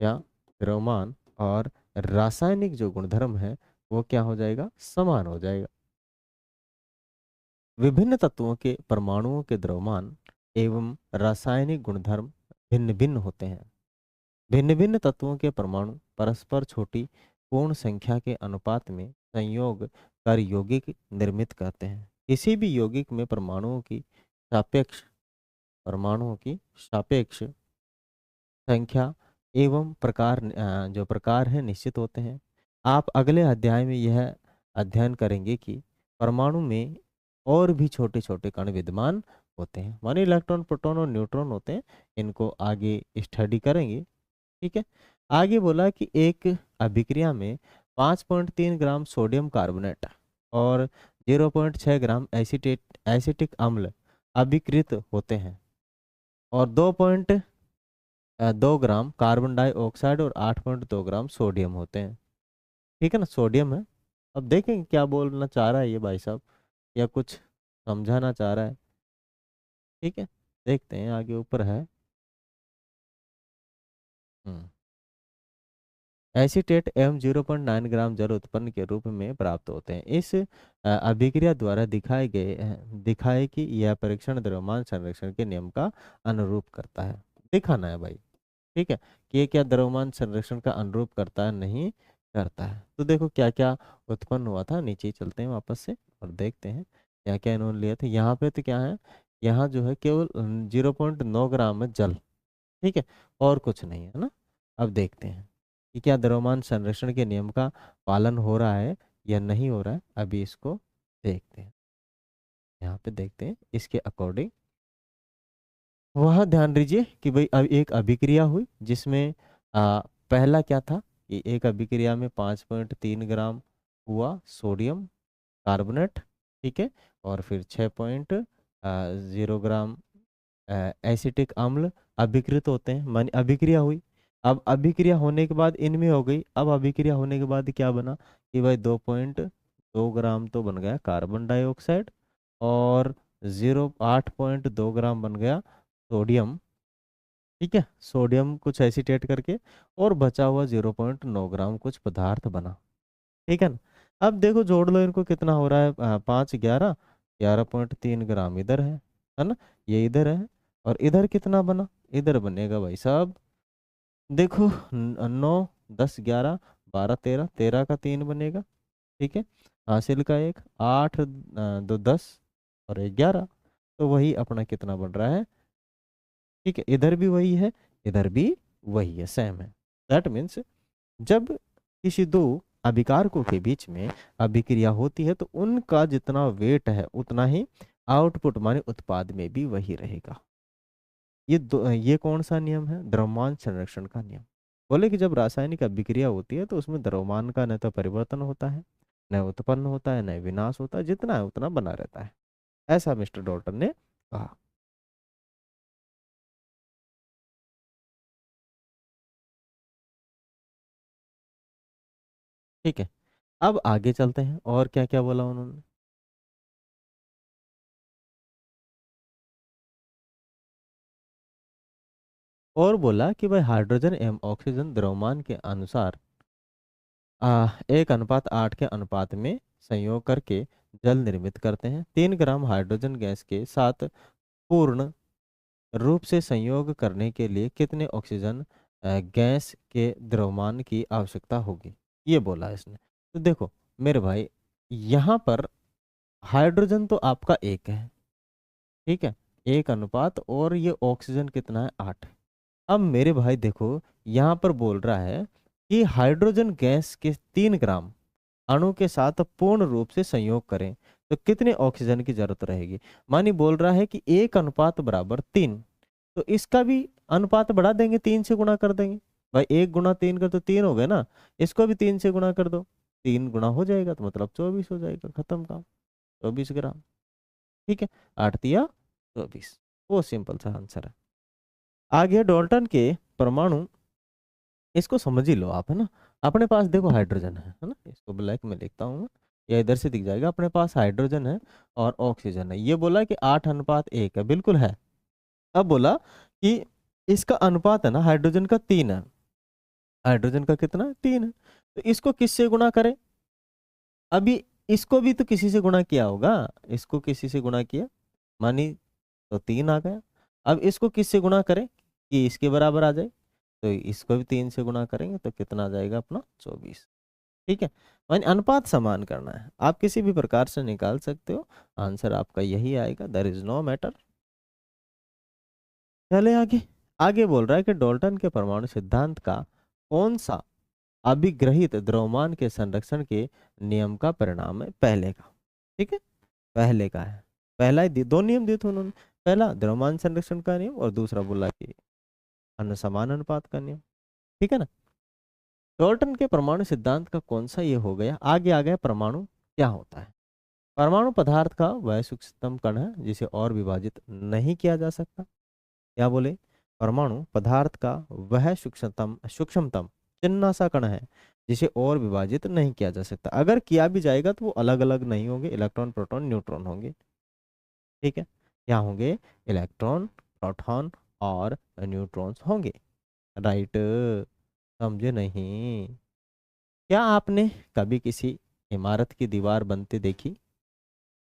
या द्रव्यमान और रासायनिक जो गुणधर्म है वो क्या हो जाएगा, समान हो जाएगा। विभिन्न तत्वों के परमाणुओं के द्रव्यमान एवं रासायनिक गुणधर्म भिन्न भिन्न होते हैं। भिन्न भिन्न तत्वों के परमाणु परस्पर छोटी पूर्ण संख्या के अनुपात में संयोग कर यौगिक निर्मित करते हैं। किसी भी यौगिक में परमाणुओं की सापेक्ष संख्या एवं प्रकार जो प्रकार है निश्चित होते हैं। आप अगले अध्याय में यह अध्ययन करेंगे कि परमाणु में और भी छोटे छोटे कण विद्यमान होते हैं, माने इलेक्ट्रॉन प्रोटॉन और न्यूट्रॉन होते हैं। इनको आगे स्टडी करेंगे। ठीक है, आगे बोला कि एक अभिक्रिया में 5.3 ग्राम सोडियम कार्बोनेट और 0.6 ग्राम एसिटिक अम्ल अभिकृत होते हैं, और 2 ग्राम कार्बन डाइऑक्साइड और 8.2 ग्राम सोडियम होते हैं। ठीक है ना, सोडियम है। अब देखेंगे क्या बोलना चाह रहा है ये भाई साहब, या कुछ समझाना चाह रहा है। ठीक है, देखते हैं आगे ऊपर है। हम्म एसीटेट एवं 0.9 ग्राम जल उत्पन्न के रूप में प्राप्त होते हैं। इस अभिक्रिया द्वारा दिखाए कि यह परीक्षण द्रव्यमान संरक्षण के नियम का अनुरूप करता है। दिखाना है भाई। ठीक है, कि ये क्या द्रव्यमान संरक्षण का अनुरूप करता है, नहीं करता है। तो देखो क्या क्या उत्पन्न हुआ था, नीचे ही चलते हैं वापस से और देखते हैं क्या क्या इन्होंने लिया था। यहाँ पे तो क्या है, यहाँ जो है केवल 0.9 ग्राम है जल। ठीक है, और कुछ नहीं है ना। अब देखते हैं कि क्या द्रव्यमान संरक्षण के नियम का पालन हो रहा है या नहीं हो रहा है। अभी इसको देखते हैं, यहाँ पे देखते हैं इसके अकॉर्डिंग। वह ध्यान दीजिए कि भाई अब एक अभिक्रिया हुई जिसमें पहला क्या था कि एक अभिक्रिया में 5.3 ग्राम हुआ सोडियम कार्बोनेट। ठीक है, और फिर 6.0 ग्राम एसिटिक अम्ल अभिकृत होते हैं, मानी अभिक्रिया हुई। अब अभिक्रिया होने के बाद इनमें हो गई, अब अभिक्रिया होने के बाद क्या बना कि भाई 2.2 ग्राम तो बन गया कार्बन डाइऑक्साइड, और 8.2 ग्राम बन गया सोडियम। ठीक है, सोडियम कुछ एसीटेट करके, और बचा हुआ 0.9 ग्राम कुछ पदार्थ बना। ठीक है ना। अब देखो जोड़ लो इनको, कितना हो रहा है, 5 11, 11.3 ग्राम इधर है ना, ये इधर है। और इधर कितना बना, इधर बनेगा भाई साहब, देखो 9 10 11 12 13, 13 का 3 बनेगा। ठीक है, हासिल का 1, 8 2 10 और 1 11, तो वही अपना कितना बन रहा है। ठीक है, इधर भी वही है, इधर भी वही है, सेम है। दैट मीन्स जब किसी दो अभिकारकों के बीच में अभिक्रिया होती है तो उनका जितना वेट है उतना ही आउटपुट माने उत्पाद में भी वही रहेगा। ये कौन सा नियम है, द्रव्यमान संरक्षण का नियम। बोले कि जब रासायनिक अभिक्रिया होती है तो उसमें द्रव्यमान का न तो परिवर्तन होता है, न उत्पन्न होता है, न विनाश होता है, जितना है उतना बना रहता है, ऐसा मिस्टर डॉल्टन ने कहा। ठीक है, अब आगे चलते हैं, और क्या क्या बोला उन्होंने। और बोला कि भाई हाइड्रोजन एवं ऑक्सीजन द्रव्यमान के अनुसार 1:8 के अनुपात में संयोग करके जल निर्मित करते हैं। 3 ग्राम हाइड्रोजन गैस के साथ पूर्ण रूप से संयोग करने के लिए कितने ऑक्सीजन गैस के द्रव्यमान की आवश्यकता होगी, ये बोला इसने। तो देखो मेरे भाई, यहाँ पर हाइड्रोजन तो आपका एक है, ठीक है, 1 अनुपात, और ये ऑक्सीजन कितना है, 8। अब मेरे भाई देखो, यहाँ पर बोल रहा है कि हाइड्रोजन गैस के 3 ग्राम अणु के साथ पूर्ण रूप से संयोग करें तो कितने ऑक्सीजन की जरूरत रहेगी। मानी बोल रहा है कि 1:3, तो इसका भी अनुपात बढ़ा देंगे, 3 से गुणा कर देंगे। भाई 1 × 3 कर तो 3 हो गए ना, इसको भी 3 से गुणा कर दो, 3 गुणा हो जाएगा तो मतलब 24 हो जाएगा, खत्म काम, 24 ग्राम। ठीक है, 8 × 3 = 24, वो सिंपल सा आंसर है। आ गया डॉल्टन के परमाणु, इसको समझ ही लो आप, है ना। अपने पास देखो हाइड्रोजन है ना, इसको ब्लैक में लिखता हूँ मैं, या इधर से दिख जाएगा। अपने पास हाइड्रोजन है और ऑक्सीजन है, ये बोला कि 8:1 है, बिल्कुल है। अब बोला कि इसका अनुपात है ना, हाइड्रोजन का 3 है, हाइड्रोजन का कितना है, 3 है, तो इसको किससे गुणा करें। अभी इसको भी तो किसी से गुणा किया होगा, इसको किसी से गुणा किया, मानी तो 3 आ गया। अब इसको किससे गुणा करें कि इसके बराबर आ जाए, तो इसको भी 3 से गुणा करेंगे तो कितना आ जाएगा अपना, 24। ठीक है, माने अनुपात समान करना है, आप किसी भी प्रकार से निकाल सकते हो, आंसर आपका यही आएगा, देयर इज नो मैटर। चले आगे। आगे बोल रहा है कि डाल्टन के परमाणु सिद्धांत का कौन सा अभिग्रहित द्रव्यमान के संरक्षण के नियम का परिणाम है, पहले का। ठीक है, पहले का है, पहला ही दो नियम दिए थे उन्होंने, पहला द्रव्यमान संरक्षण का नियम और दूसरा बोला कि समान अनुपात का नियम। ठीक है ना। डाल्टन के परमाणु सिद्धांत का कौन सा ये हो गया। आगे आ गया परमाणु क्या होता है। परमाणु पदार्थ का वह सूक्ष्मतम कण है जिसे और विभाजित नहीं किया जा सकता। क्या बोले, परमाणु पदार्थ का वह सूक्ष्मतम चिन्ना सा कण है जिसे और विभाजित नहीं किया जा सकता। अगर किया भी जाएगा तो वो अलग अलग नहीं होंगे, इलेक्ट्रॉन प्रोटॉन न्यूट्रॉन होंगे। ठीक है, क्या होंगे, इलेक्ट्रॉन प्रोटॉन और न्यूट्रॉन्स होंगे। राइट, समझे नहीं। क्या आपने कभी किसी इमारत की दीवार बनते देखी।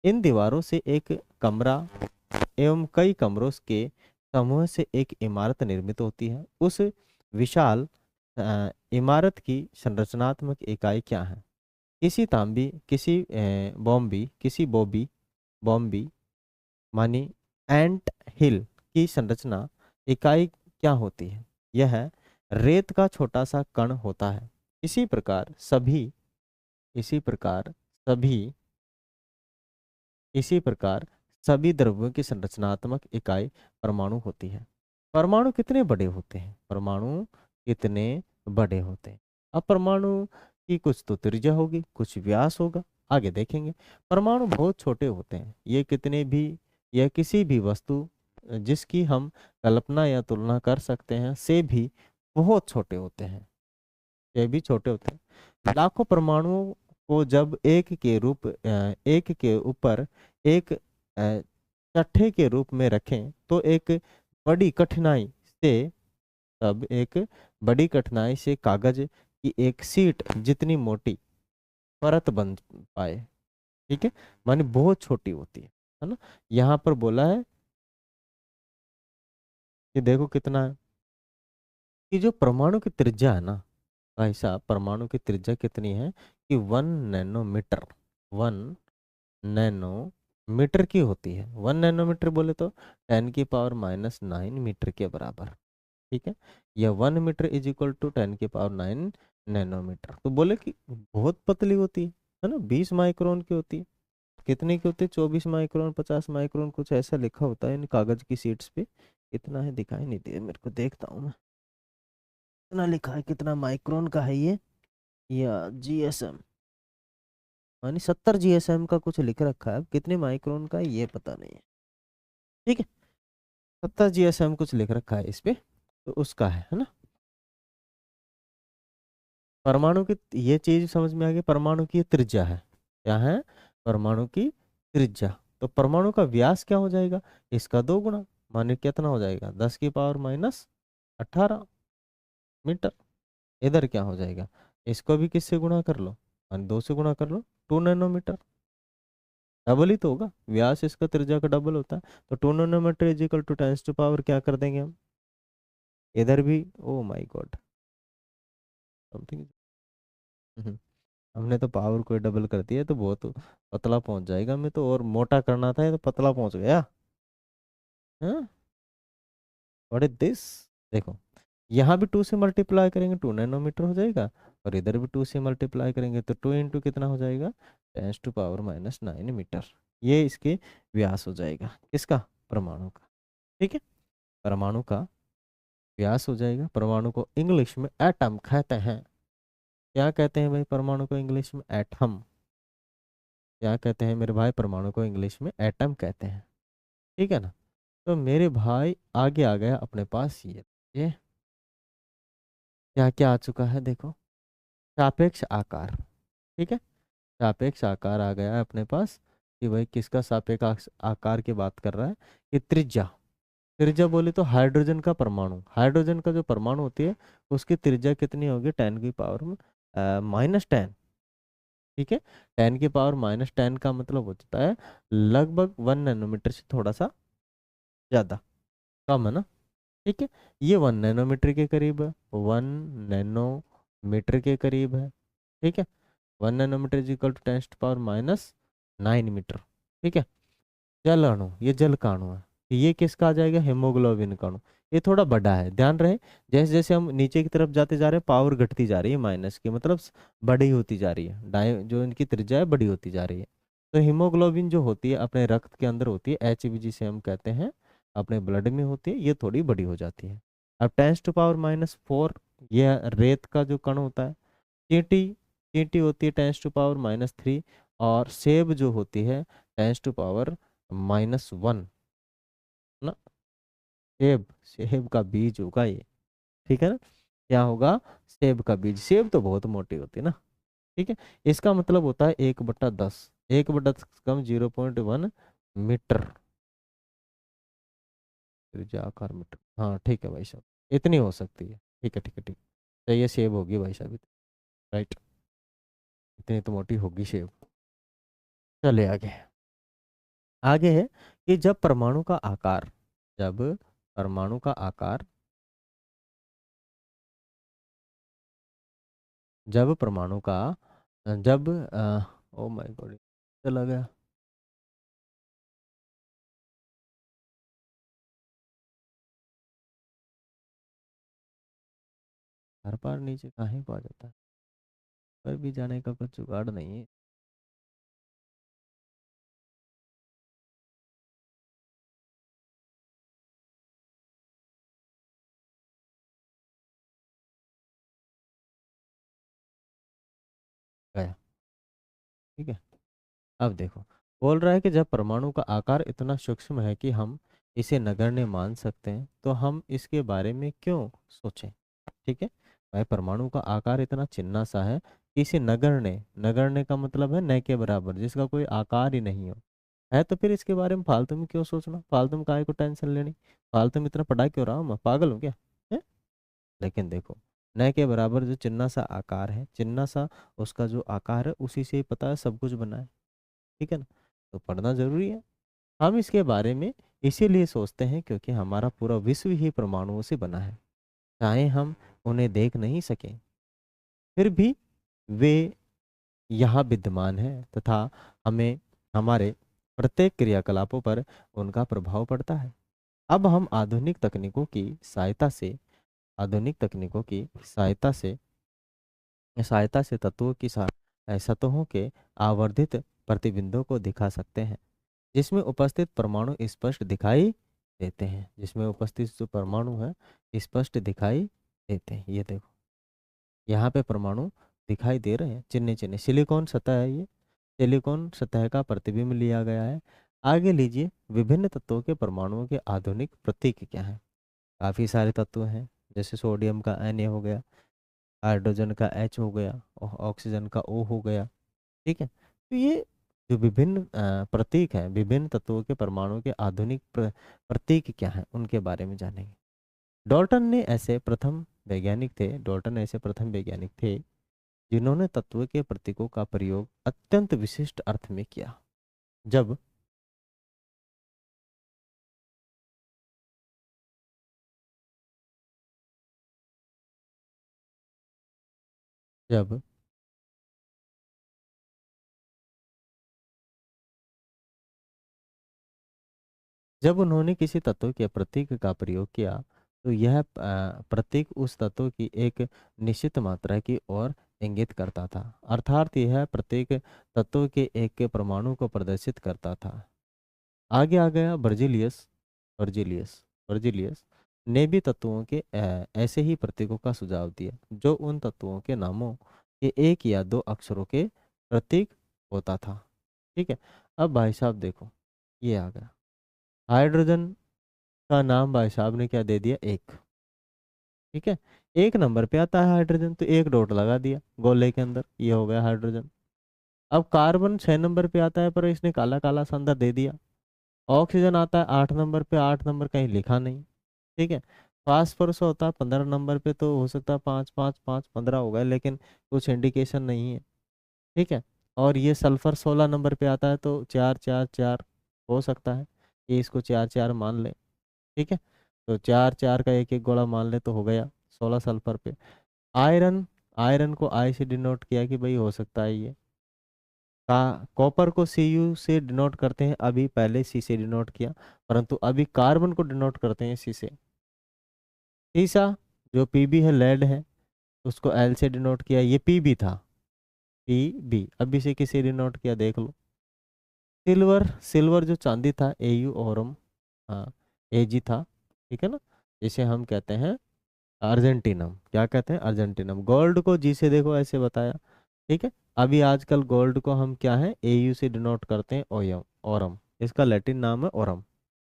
इन दीवारों से एक कमरा एवं कई कमरों के समूह से एक इमारत निर्मित होती है। उस विशाल इमारत की संरचनात्मक इकाई क्या है। किसी तांबी, किसी बॉम्बी, किसी बॉम्बी मानी एंट हिल की संरचना इकाई क्या होती है। यह रेत का छोटा सा कण होता है। इसी प्रकार सभी इसी प्रकार सभी इसी प्रकार सभी द्रव्यों की संरचनात्मक इकाई परमाणु होती है। परमाणु कितने बड़े होते हैं, परमाणु कितने बड़े होते हैं। अब परमाणु की कुछ तो त्रिज्या होगी, कुछ व्यास होगा, आगे देखेंगे। परमाणु बहुत छोटे होते हैं, ये कितने भी, यह किसी भी वस्तु जिसकी हम कल्पना या तुलना कर सकते हैं से भी बहुत छोटे होते हैं, ये भी छोटे होते हैं। लाखों परमाणुओं को जब एक के ऊपर एक चट्टे के रूप में रखें तो एक बड़ी कठिनाई से तब एक बड़ी कठिनाई से कागज की एक सीट जितनी मोटी परत बन पाए। ठीक है, माने बहुत छोटी होती है ना। यहाँ पर बोला है कि देखो कितना है कि जो परमाणु की त्रिज्या है ना भाई साहब, परमाणु की त्रिज्या कितनी है कि 1 नैनोमीटर, 1 नैनोमीटर की होती है। 1 नैनोमीटर बोले तो 10⁻⁹ के बराबर। ठीक है, या 1 मीटर इज इक्वल टू 10⁻⁹ तो बोले कि बहुत पतली होती है ना, 20 माइक्रोन की होती है। कितने की होती है? 24 माइक्रोन, 50 माइक्रोन, कुछ ऐसा लिखा होता है इन कागज की शीट्स पे। कितना है दिखाई नहीं दे मेरे को, देखता हूँ मैं कितना लिखा है, कितना माइक्रोन का है ये, या जीएसएम, यानी 70 GSM का कुछ लिख रखा है। अब कितने माइक्रोन का है ये पता नहीं है। ठीक है, 70 GSM कुछ लिख रखा है इस पे, तो उसका है ना। परमाणु की ये चीज समझ में आ गई, परमाणु की ये त्रिज्या है। क्या है? परमाणु की त्रिज्या। तो परमाणु का व्यास क्या हो जाएगा? इसका 2 गुना, माने कितना हो जाएगा? 10⁻⁻18 मीटर। इधर क्या हो जाएगा? इसको भी किससे गुणा कर लो, माने 2 से गुणा कर लो, 2 नैनोमीटर। डबल ही तो होगा, व्यास इसका त्रिज्या का डबल होता है। तो 2 नैनोमीटर इज इक्वल टू 10⁻, क्या कर देंगे हम इधर भी। Oh my God, something. हमने तो पावर को डबल कर दिया, तो बहुत पतला पहुंच जाएगा। मैं तो और मोटा करना था, ये तो पतला पहुंच गया। हाँ, व्हाट इज दिस? देखो, यहाँ भी 2 से मल्टीप्लाई करेंगे 2 नैनोमीटर हो जाएगा, और इधर भी 2 से मल्टीप्लाई करेंगे तो 2 इंटू कितना हो जाएगा? 10⁻⁹ ये इसके व्यास हो जाएगा, किसका? परमाणु का। ठीक है, परमाणु का व्यास हो जाएगा। परमाणु को इंग्लिश में एटम कहते हैं। क्या कहते हैं भाई परमाणु को इंग्लिश में? एटम। क्या कहते हैं मेरे भाई? परमाणु को इंग्लिश में एटम कहते हैं। ठीक है ना। तो मेरे भाई आगे आ गया अपने पास ये क्या क्या आ चुका है देखो, सापेक्ष आकार। ठीक है, सापेक्ष आकार आ गया है अपने पास। कि भाई किसका सापेक्ष आकार की बात कर रहा है? कि त्रिज्या। त्रिज्या बोले तो हाइड्रोजन का परमाणु, हाइड्रोजन का जो परमाणु होती है उसकी त्रिज्या कितनी होगी? 10⁻⁻10। ठीक है, 10⁻⁻10 का मतलब होता है लगभग 1 नैनोमीटर से थोड़ा सा ज्यादा, कम है ना। ठीक है, ये 1 नैनोमीटर के करीब है, 1 नैनोमीटर के करीब है। ठीक है, 1 nanometre is equal to 10⁻⁹ metre. ठीक है, जल अणु, ये जल का अणु है। ये किसका आ जाएगा? हेमोग्लोबिन का अणु। ये थोड़ा बड़ा है, ध्यान रहे। जैसे जैसे हम नीचे की तरफ जाते जा रहे हैं पावर घटती जा रही है, माइनस की मतलब बड़ी होती जा रही है, जो इनकी त्रिज्या है बड़ी होती जा रही है। तो हीमोग्लोबिन जो होती है अपने रक्त के अंदर होती है, HB जिसे हम कहते हैं, अपने ब्लड में होती है, ये थोड़ी बड़ी हो जाती है। अब 10⁻⁻4, यह रेत का जो कण होता है। चींटी, चींटी होती है 10⁻⁻3। और सेब जो होती है 10⁻⁻1 ना। सेब, सेब का बीज होगा ये। ठीक है ना, क्या होगा? सेब का बीज। सेब तो बहुत मोटी होती है ना। ठीक है, इसका मतलब होता है 1/10, 1/10 कम 0.1 मीटर, त्रिज्या आकार मीटर। हाँ ठीक है भाई साहब, इतनी हो सकती है। ठीक है ठीक है ठीक है, तो ये सेब होगी भाई साहब, राइट, इतनी तो मोटी होगी सेब। चले आगे। आगे है कि जब परमाणु का आकार, जब परमाणु का आकार, जब परमाणु का, जब ओ माय गॉड, चला गया। हर बार नीचे कहाँ को आ जाता है, पर भी जाने का कुछ जुगाड़ नहीं है। गया। ठीक है, अब देखो, बोल रहा है कि जब परमाणु का आकार इतना सूक्ष्म है कि हम इसे नगण्य मान सकते हैं, तो हम इसके बारे में क्यों सोचें। ठीक है, भाई परमाणु का आकार इतना चिन्ना सा है कि इसे नगण्य, नगण्य का मतलब है न के बराबर, जिसका कोई आकार ही नहीं हो, है तो फिर इसके बारे में फालतू में क्यों सोचना, फालतू में काहे को टेंशन लेनी, फालतू में इतना पढ़ा क्यों रहा हूँ मैं, पागल हूँ क्या? है? लेकिन देखो न के बराबर जो चिन्ना सा आकार है, चिन्ना सा उसका जो आकार है उसी से ही पता है सब कुछ बना है। ठीक है ना, तो पढ़ना जरूरी है। हम इसके बारे में इसीलिए सोचते हैं क्योंकि हमारा पूरा विश्व ही परमाणुओं से बना है। चाहे हम उन्हें देख नहीं सकें, फिर भी वे यहाँ विद्यमान हैं तथा हमें हमारे प्रत्येक क्रियाकलापों पर उनका प्रभाव पड़ता है। अब हम आधुनिक तकनीकों की सहायता से तत्वों की सतहों के आवर्धित प्रतिबिंबों को दिखा सकते हैं, जिसमें उपस्थित परमाणु स्पष्ट दिखाई देते हैं। जिसमें उपस्थित जो परमाणु है स्पष्ट दिखाई देते हैं। ये देखो यहाँ पे परमाणु दिखाई दे रहे हैं, चिन्ह चिन्ह। सिलिकॉन सतह है, ये सिलिकॉन सतह का प्रतिबिंब लिया गया है। आगे लीजिए, विभिन्न तत्वों के परमाणुओं के आधुनिक प्रतीक क्या हैं। काफ़ी सारे तत्व हैं, जैसे सोडियम का Na हो गया, हाइड्रोजन का H हो गया और ऑक्सीजन का O हो गया। ठीक है, तो ये जो विभिन्न प्रतीक हैं, विभिन्न तत्वों के परमाणु के आधुनिक प्रतीक क्या हैं, उनके बारे में जानेंगे। डॉल्टन ऐसे प्रथम वैज्ञानिक थे जिन्होंने तत्व के प्रतीकों का प्रयोग अत्यंत विशिष्ट अर्थ में किया। जब जब जब उन्होंने किसी तत्व के प्रतीक का प्रयोग किया तो यह प्रतीक उस तत्व की एक निश्चित मात्रा की ओर इंगित करता था, अर्थात यह प्रतीक तत्व के एक के परमाणु को प्रदर्शित करता था। आगे आ गया बर्जिलियस बर्जिलियस बर्जिलियस ने भी तत्वों के ऐसे ही प्रतीकों का सुझाव दिया जो उन तत्वों के नामों के एक या दो अक्षरों के प्रतीक होता था। ठीक है, अब भाई साहब देखो, ये आ गया हाइड्रोजन का नाम, भाई साहब ने क्या दे दिया, एक। ठीक है, एक नंबर पे आता है हाइड्रोजन, तो एक डॉट लगा दिया गोले के अंदर, ये हो गया हाइड्रोजन। अब कार्बन 6 नंबर पे आता है पर इसने काला काला सा अंदर दे दिया। ऑक्सीजन आता है 8 नंबर पे, 8 नंबर कहीं लिखा नहीं। ठीक है, फास्फोरस होता है 15 नंबर पे, तो हो सकता है 5 5 5 15 हो गए, लेकिन कुछ इंडिकेशन नहीं है। ठीक है, और ये सल्फर 16 नंबर पे आता है, तो 4 4 4 हो सकता है, ये इसको 4 4 मान ले। ठीक है, तो 4 4 का एक एक गोला मान ले तो हो गया 16 सल्फर पे। आयरन, आयरन को आई से डिनोट किया कि भाई हो सकता है ये। कॉपर को Cu से डिनोट करते हैं, अभी पहले सी से डिनोट किया, परंतु अभी कार्बन को डिनोट करते हैं सी से। सीसा जो Pb है, लेड है, उसको L से डिनोट किया, ये Pb था, Pb। अभी से किसे डिनोट किया देख लो। सिल्वर, सिल्वर जो चांदी था Au औरम, हाँ Ag था। ठीक है ना, इसे हम कहते हैं अर्जेंटीनम। क्या कहते हैं, अर्जेंटीनम। गोल्ड को जी से देखो ऐसे बताया। ठीक है, अभी आजकल गोल्ड को हम क्या है Au से डिनोट करते हैं, ओयम, औरम। इसका लैटिन नाम है औरम।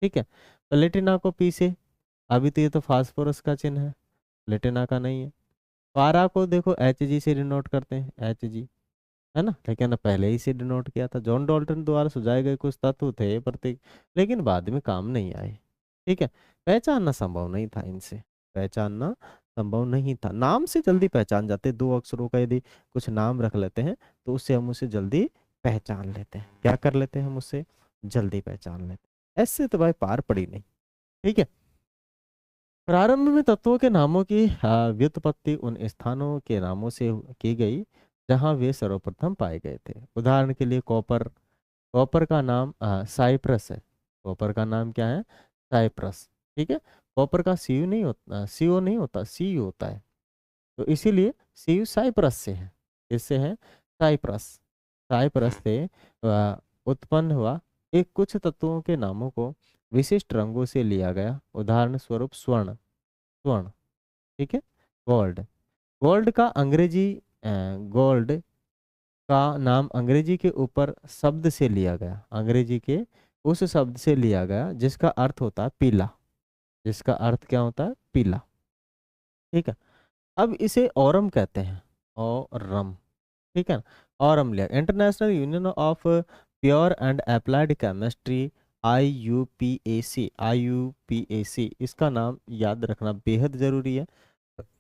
ठीक है, प्लेटिना को पी से, अभी तो ये तो फास्फोरस का चिन्ह है, प्लेटिना का नहीं है। पारा को देखो Hg से डिनोट करते हैं, Hg, है ना, लेकिन पहले ही से डिनोट किया था। जॉन डाल्टन द्वारा सुझाए गए कुछ तत्व थे प्रतीक, लेकिन बाद में काम नहीं आए। ठीक है, पहचानना संभव नहीं था इनसे, पहचानना संभव नहीं था। नाम से जल्दी पहचान जाते, दो अक्षरों का यदि कुछ नाम रख लेते हैं तो उससे हम उसे जल्दी पहचान लेते हैं। क्या कर लेते हैं, हम उससे जल्दी पहचान लेते हैं। ऐसे तो भाई पार पड़ी नहीं। ठीक है, प्रारंभ में तत्वों के नामों की व्युत्पत्ति उन स्थानों के नामों से की गई जहां वे सर्वप्रथम पाए गए थे। उदाहरण के लिए कॉपर, कॉपर का नाम साइप्रस है। कॉपर का नाम क्या है, साइप्रस। ठीक है, कॉपर का सीयू नहीं होता, सीओ नहीं होता, सी होता है, तो इसीलिए सीयू साइप्रस से है। इससे है साइप्रस, साइप्रस से उत्पन्न हुआ। एक कुछ तत्वों के नामों को विशिष्ट रंगों से लिया गया, उदाहरण स्वरूप स्वर्ण, स्वर्ण। ठीक है, गोल्ड, गोल्ड का अंग्रेजी गोल्ड का नाम अंग्रेजी के ऊपर शब्द से लिया गया, अंग्रेजी के उस शब्द से लिया गया जिसका अर्थ होता है पीला, जिसका अर्थ क्या होता है, पीला। ठीक है, अब इसे औरम कहते हैं, औरम। ठीक है, औरम लिया, international union of pure and applied chemistry, IUPAC, IUPAC, इसका नाम याद रखना बेहद जरूरी है।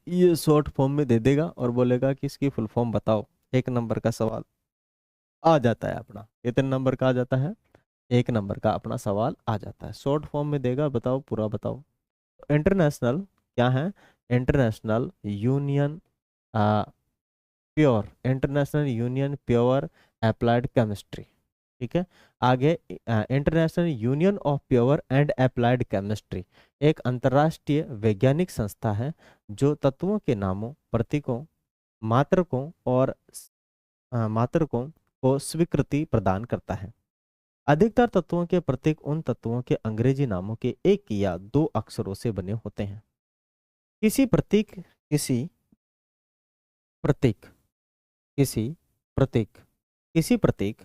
ये शॉर्ट फॉर्म में दे देगा और बोलेगा कि इसकी फुल फॉर्म बताओ। 1 नंबर का सवाल आ जाता है अपना। कितने नंबर का आ जाता है? 1 नंबर का अपना सवाल आ जाता है। शॉर्ट फॉर्म में देगा, बताओ पूरा बताओ। इंटरनेशनल क्या है? International union pure, international union pure applied chemistry. ठीक है। आगे international union of pure and applied chemistry एक अंतर्राष्ट्रीय वैज्ञानिक संस्था है जो तत्वों के नामों, प्रतीकों, मात्रकों और मात्रकों को स्वीकृति प्रदान करता है। अधिकतर तत्वों के प्रतीक उन तत्वों के अंग्रेजी नामों के 1 या 2 अक्षरों से बने होते हैं। किसी प्रतीक किसी प्रतीक किसी प्रतीक किसी प्रतीक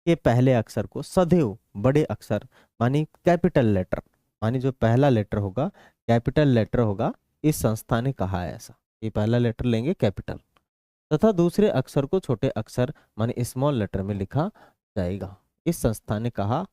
के पहले अक्षर को सदैव बड़े अक्षर मानी कैपिटल लेटर, मानी जो पहला लेटर होगा कैपिटल लेटर होगा, इस संस्था ने कहा है ऐसा। ये पहला लेटर लेंगे कैपिटल, तथा दूसरे अक्षर को छोटे अक्षर माने स्मॉल लेटर में लिखा जाएगा, इस संस्था ने कहा।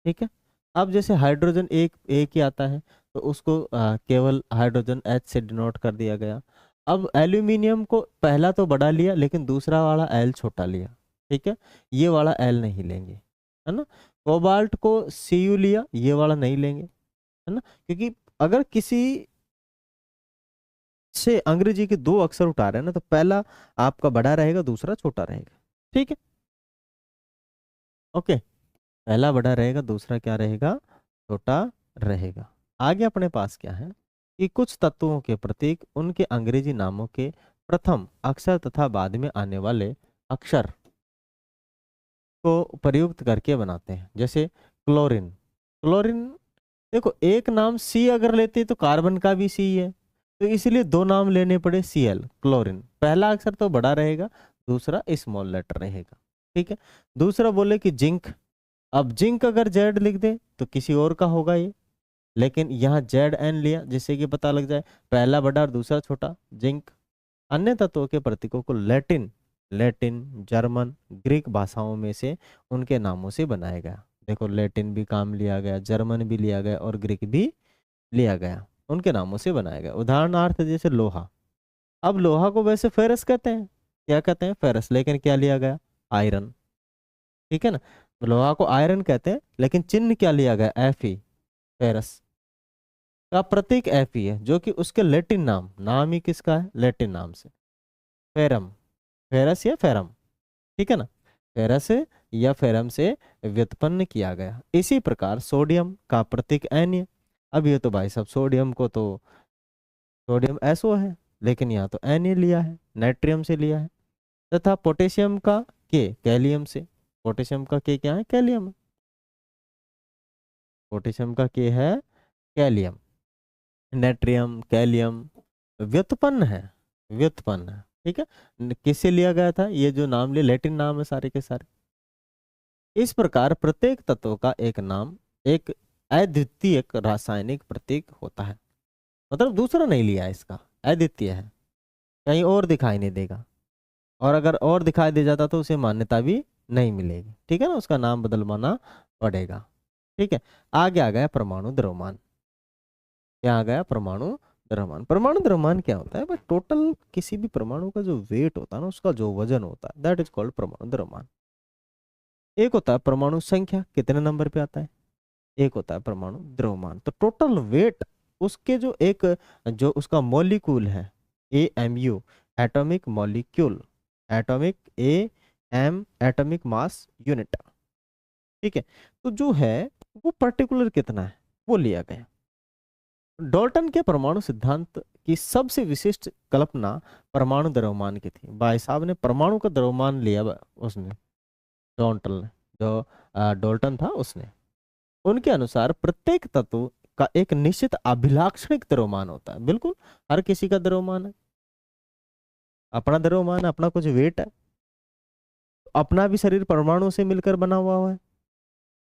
ठीक है। अब जैसे हाइड्रोजन एक एक ही आता है तो उसको केवल हाइड्रोजन एच से डिनोट कर दिया गया। अब एल्यूमिनियम को पहला तो बड़ा लिया लेकिन दूसरा वाला एल छोटा लिया। ठीक है। ये वाला एल नहीं लेंगे, है ना। कोबाल्ट को सी यू लिया, ये वाला नहीं लेंगे, है ना, क्योंकि अगर किसी से अंग्रेजी के 2 अक्षर उठा रहे हैं ना तो पहला आपका बड़ा रहेगा, दूसरा छोटा रहेगा। ठीक है। ओके। पहला बड़ा रहेगा, दूसरा क्या रहेगा? छोटा रहेगा। आगे अपने पास क्या है कि कुछ तत्वों के प्रतीक उनके अंग्रेजी नामों के प्रथम अक्षर तथा बाद में आने वाले अक्षर को प्रयुक्त करके बनाते हैं। जैसे क्लोरीन। क्लोरीन देखो, एक नाम सी अगर लेते तो कार्बन का भी सी है, तो इसलिए 2 नाम लेने पड़े। Cl क्लोरीन, पहला अक्षर तो बड़ा रहेगा, दूसरा स्मॉल लेटर रहेगा। ठीक है। दूसरा बोले कि जिंक। अब जिंक अगर जेड लिख दे तो किसी और का होगा ये, लेकिन यहाँ जेड एन लिया जिससे कि पता लग जाए पहला बड़ा और दूसरा छोटा, जिंक। अन्य तत्वों के प्रतीकों को लैटिन लैटिन जर्मन ग्रीक भाषाओं में से उनके नामों से बनाया गया। देखो, लैटिन भी काम लिया गया, जर्मन भी लिया गया और ग्रीक भी लिया गया, उनके नामों से बनाया गया। उदाहरणार्थ जैसे लोहा। अब लोहा को वैसे फेरस कहते हैं, क्या कहते हैं? फेरस, लेकिन क्या लिया गया? आयरन। ठीक है ना। लोहा को आयरन कहते हैं लेकिन चिन्ह क्या लिया गया? Fe, फेरस का प्रतीक Fe है, जो कि उसके लैटिन नाम ही किसका है? लैटिन नाम से फेरम, फेरस या फेरम। ठीक है ना। फेरस या फेरम से व्युत्पन्न किया गया। इसी प्रकार सोडियम का प्रतीक Na। अब ये तो भाई साहब सोडियम को तो सोडियम SO है, लेकिन यहाँ तो Na लिया है, नाइट्रियम से लिया है। तथा पोटेशियम का के कैलियम से। पोटेशियम का के क्या है? कैलियम। पोटेशियम का के है कैलियम। नाइट्रियम, कैलियम व्युत्पन्न है, व्युत्पन्न है। ठीक है। किससे लिया गया था? ये जो नाम लिए लैटिन नाम है सारे के सारे। इस प्रकार प्रत्येक तत्व का एक नाम एक अद्वितीय रासायनिक प्रतीक होता है। मतलब दूसरा नहीं लिया है इसका, अद्वितीय है, कहीं और दिखाई नहीं देगा। और अगर और दिखाई दे जाता तो उसे मान्यता भी नहीं मिलेगी। ठीक है ना, उसका नाम बदलवाना पड़ेगा। ठीक है। आगे आ गया परमाणु द्रव्यमान। क्या आ गया? परमाणु द्रव्यमान। परमाणु द्रव्यमान क्या होता है? बट टोटल किसी भी परमाणु का जो वेट होता है ना, उसका जो वजन होता है, दैट इज कॉल्ड परमाणु द्रव्यमान। एक होता है परमाणु संख्या, कितने नंबर पे आता है। एक होता है परमाणु द्रव्यमान, तो टोटल वेट उसके जो एक जो उसका मॉलिक्यूल है, AMU, atomic molecule, atomic AM atomic mass unit. ठीक है। तो जो है वो पर्टिकुलर कितना है वो लिया गया। डॉल्टन के परमाणु सिद्धांत की सबसे विशिष्ट कल्पना परमाणु द्रव्यमान की थी। भाई साहब ने परमाणु का द्रव्यमान लिया उसने, डॉल्टन ने, जो डॉल्टन था उसने। उनके अनुसार प्रत्येक तत्व का एक निश्चित अभिलाक्षणिक द्रव्यमान होता है। बिल्कुल हर किसी का द्रव्यमान है, अपना द्रव्यमान है, अपना कुछ वेट है। अपना भी शरीर परमाणु से मिलकर बना हुआ है।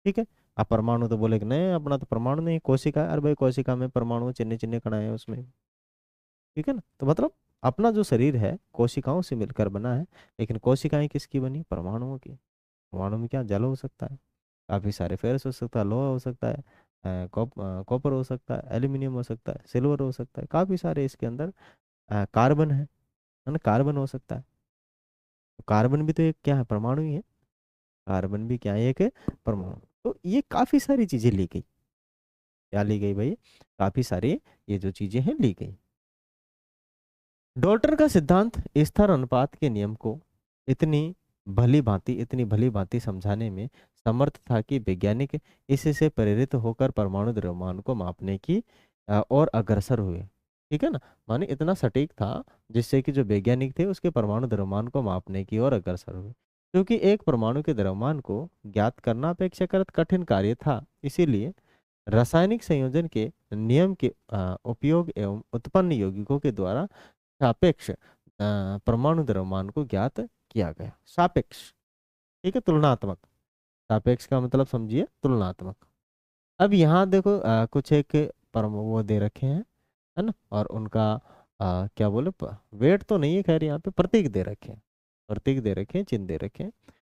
ठीक है। अब परमाणु तो बोले कि नहीं अपना तो परमाणु नहीं, कोशिका है। अरे भाई कोशिका में परमाणु चिन्ह चिन्ह कणाएं हैं उसमें। ठीक है ना। तो मतलब अपना जो शरीर है कोशिकाओं से मिलकर बना है, लेकिन कोशिकाएं किसकी बनी? परमाणुओं की। परमाणु में क्या जल हो सकता है, काफी सारे फेरस हो सकता है, लोहा हो सकता है, कॉपर हो सकता है, एल्यूमिनियम हो सकता है, सिल्वर हो सकता है, काफी सारे इसके अंदर कार्बन है ना, कार्बन हो सकता है। तो कार्बन भी तो एक क्या है, परमाणु ही है। कार्बन भी क्या है, एक परमाणु। तो ये काफी सारी चीजें ली गई। क्या ली गई भाई, काफी सारी ये जो चीजें हैं ली गई। डॉल्टन का सिद्धांत स्थिर अनुपात के नियम को इतनी भली भांति समझाने में समर्थ था कि वैज्ञानिक इससे प्रेरित होकर परमाणु द्रव्यमान को मापने की और अग्रसर हुए। ठीक है ना, माने इतना सटीक था जिससे कि जो वैज्ञानिक थे उसके परमाणु द्रव्यमान को मापने की ओर अग्रसर हुए। क्योंकि एक परमाणु के द्रव्यमान को ज्ञात करना अपेक्षाकृत कठिन कार्य था, इसीलिए रासायनिक संयोजन के नियम के उपयोग एवं उत्पन्न यौगिकों के द्वारा सापेक्ष परमाणु द्रव्यमान को ज्ञात किया गया। सापेक्ष, ठीक है, तुलनात्मक। सापेक्ष का मतलब समझिए तुलनात्मक। अब यहाँ देखो कुछ एक परम वो दे रखे हैं, है ना, और उनका क्या बोले वेट तो नहीं है, खैर यहाँ पे प्रतीक दे रखे हैं, प्रतीक दे रखे हैं, चिन्ह दे रखे हैं।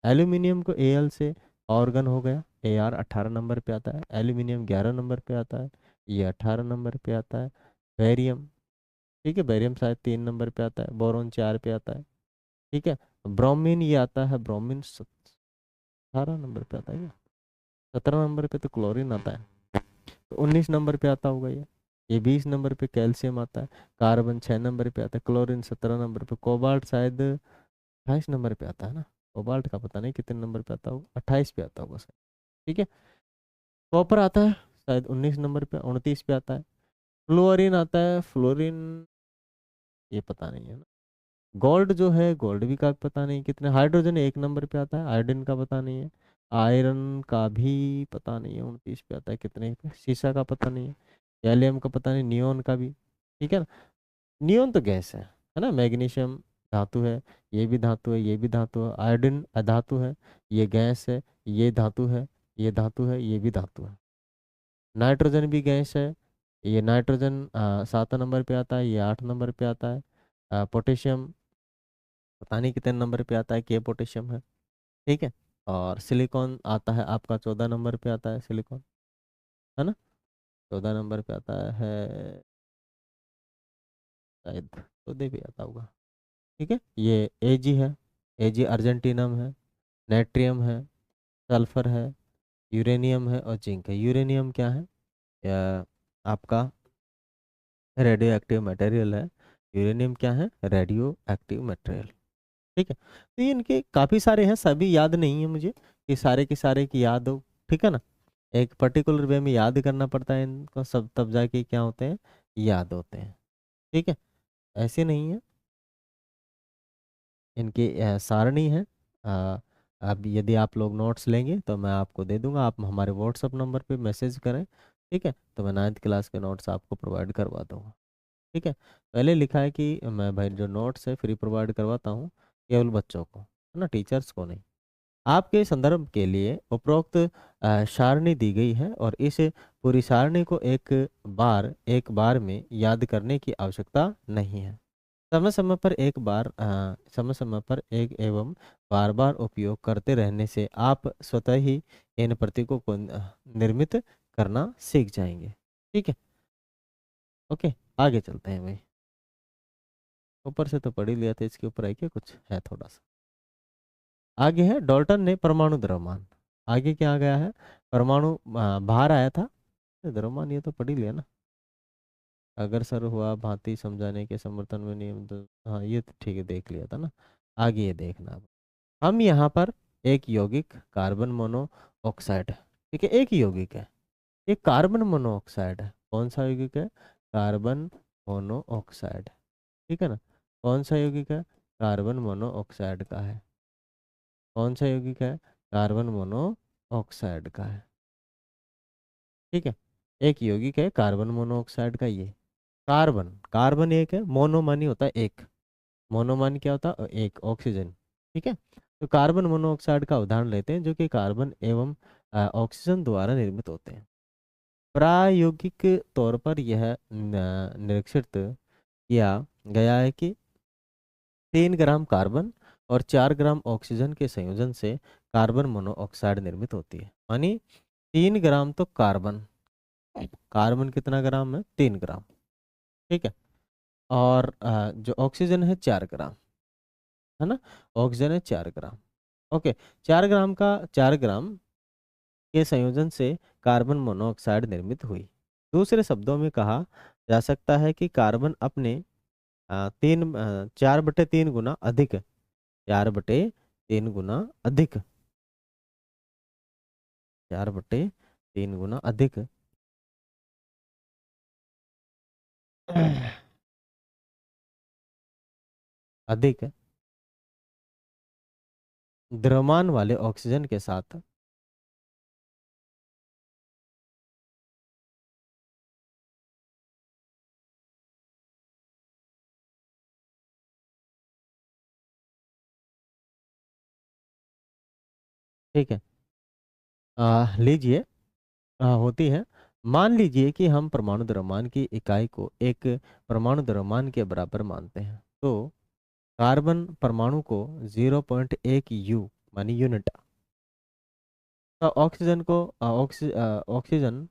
एल्यूमिनियम को एल से ऑर्गन हो गया, ए आर 18 नंबर पे आता है। एल्यूमिनियम 11 नंबर पे आता है, ये 18 नंबर पे आता है। बेरियम, ठीक है, बेरियम शायद 3 नंबर पे आता है। बोरोन 4 पे आता है। ठीक है, ब्रोमीन ये आता है, ब्रोमीन 18 नंबर पे आता है क्या, 17 नंबर पे तो क्लोरीन आता है, तो 19 नंबर पे आता होगा ये 20 नंबर पे कैल्शियम आता है। कार्बन 6 नंबर पे आता है। क्लोरीन 17 नंबर पे। कोबाल्ट शायद 28 नंबर पे आता है ना, कोबाल्ट का पता नहीं कितने नंबर पे आता होगा, 28 पे आता होगा शायद। ठीक है, कॉपर आता है शायद 19 नंबर पे, 29 पे आता है। फ्लोरीन आता है, फ्लोरीन ये पता नहीं है ना। गोल्ड जो है, गोल्ड भी का पता नहीं कितने। हाइड्रोजन 1 नंबर पे आता है, आयोडीन का पता नहीं है। आयरन का भी पता नहीं है, 29 पे आता है कितने पे। शीशा का पता नहीं है। गैलियम का पता नहीं, नियोन का भी। ठीक है ना, नियोन तो गैस है ना। मैग्नीशियम धातु है, ये भी धातु है, ये भी धातु है। आयोडीन अधातु है, ये गैस है, ये धातु है, ये धातु है, ये भी धातु है। नाइट्रोजन भी गैस है, ये नाइट्रोजन 7 नंबर पे आता है, ये 8 नंबर पे आता है। पोटेशियम पता नहीं कितने नंबर पे आता है, के पोटेशियम है। ठीक है, और सिलिकॉन आता है आपका 14 नंबर पे आता है, सिलिकॉन, है ना, 14 नंबर पे आता है शायद, 14 भी आता होगा। ठीक है, ये एजी है, एजी अर्जेंटीनम है। नेट्रियम है, सल्फर है, यूरेनियम है और जिंक है। यूरेनियम क्या है, या आपका रेडियो एक्टिव मटेरियल है। यूरेनियम क्या है, रेडियो एक्टिव मटेरियल। ठीक है, तो ये इनके काफ़ी सारे हैं, सभी याद नहीं है मुझे कि सारे के सारे की याद हो। ठीक है ना, एक पर्टिकुलर वे में याद करना पड़ता है इनको सब, तब जाके क्या होते हैं, याद होते हैं। ठीक है, ऐसे नहीं है, इनकी सारणी है। अ, अब यदि आप लोग नोट्स लेंगे तो मैं आपको दे दूंगा, आप हमारे व्हाट्सअप नंबर पे मैसेज करें। ठीक है, तो मैं 9th क्लास के नोट्स आपको प्रोवाइड करवा दूंगा। ठीक है, पहले लिखा है कि मैं भाई जो नोट्स है फ्री प्रोवाइड करवाता हूँ केवल बच्चों को, है ना, टीचर्स को नहीं। आपके संदर्भ के लिए उपरोक्त सारणी दी गई है और इस पूरी सारणी को एक बार में याद करने की आवश्यकता नहीं है। समय समय पर एक एवं बार बार उपयोग करते रहने से आप स्वतः ही इन प्रतीकों को निर्मित करना सीख जाएंगे। ठीक है, ओके, आगे चलते हैं भाई। ऊपर से तो पढ़ ही लिया था, इसके ऊपर है क्या कुछ है थोड़ा सा। आगे है डाल्टन ने परमाणु द्रव्यमान। आगे क्या आ गया है, परमाणु बाहर आया था, द्रव्यमान ये तो पढ़ ही लिया ना। अगर सर हुआ भांति समझाने के समर्थन में नियम हाँ ये तो ठीक है, देख लिया था ना। आगे ये देखना अब। हम यहाँ पर एक यौगिक कार्बन मोनोऑक्साइड, ठीक है, एक ही यौगिक है, ये कार्बन मोनोऑक्साइड है। कौन सा यौगिक है, कार्बन मोनोऑक्साइड। ठीक है ना, कौन सा यौगिक है, कार्बन मोनोऑक्साइड का है। कौन सा यौगिक है, कार्बन मोनोऑक्साइड का है। ठीक है, एक यौगिक है कार्बन मोनोऑक्साइड का ये। कार्बन, कार्बन एक है, मोनो मानी होता है एक, मोनो मान क्या होता है, एक ऑक्सीजन। ठीक है, तो कार्बन मोनोऑक्साइड का उदाहरण लेते हैं जो कि कार्बन एवं ऑक्सीजन द्वारा निर्मित होते हैं। प्रायोगिक तौर पर यह निरीक्षित किया गया है कि 3 ग्राम कार्बन और 4 ग्राम ऑक्सीजन के संयोजन से कार्बन मोनोऑक्साइड निर्मित होती है। यानी 3 ग्राम तो कार्बन, कार्बन कितना ग्राम है, 3 ग्राम। ठीक है, और जो ऑक्सीजन है 4 ग्राम, है ना। ऑक्सीजन है 4 ग्राम। ओके, 4 ग्राम के संयोजन से कार्बन मोनोऑक्साइड निर्मित हुई। दूसरे शब्दों में कहा जा सकता है कि कार्बन अपने 4/3 गुना अधिक, 4/3 गुना अधिक, 4/3 गुना अधिक अधिक द्रव्यमान वाले ऑक्सीजन के साथ, ठीक है, लीजिए, होती है। मान लीजिए कि हम परमाणु द्रव्यमान की इकाई को एक परमाणु द्रव्यमान के बराबर मानते हैं, तो कार्बन परमाणु को 0.1 यू मानी यूनिट, तो ऑक्सीजन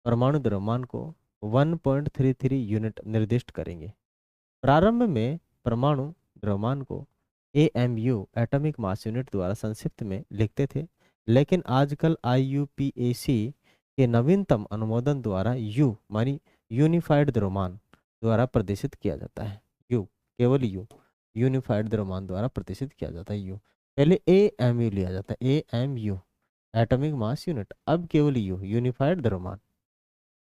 परमाणु द्रव्यमान को 1.33 यूनिट निर्दिष्ट करेंगे। प्रारंभ में परमाणु द्रव्यमान को AMU एटॉमिक मास यूनिट द्वारा संक्षिप्त में लिखते थे, लेकिन आजकल IUPAC के नवीनतम अनुमोदन द्वारा यू मानी यूनिफाइड द्रव्यमान द्वारा प्रदर्शित किया जाता है। यू, केवल यू, यूनिफाइड द्रव्यमान द्वारा प्रदर्शित किया जाता है। यू, पहले AMU लिया जाता है, AMU एटॉमिक मास यूनिट, अब केवल यू यूनिफाइड द्रव्यमान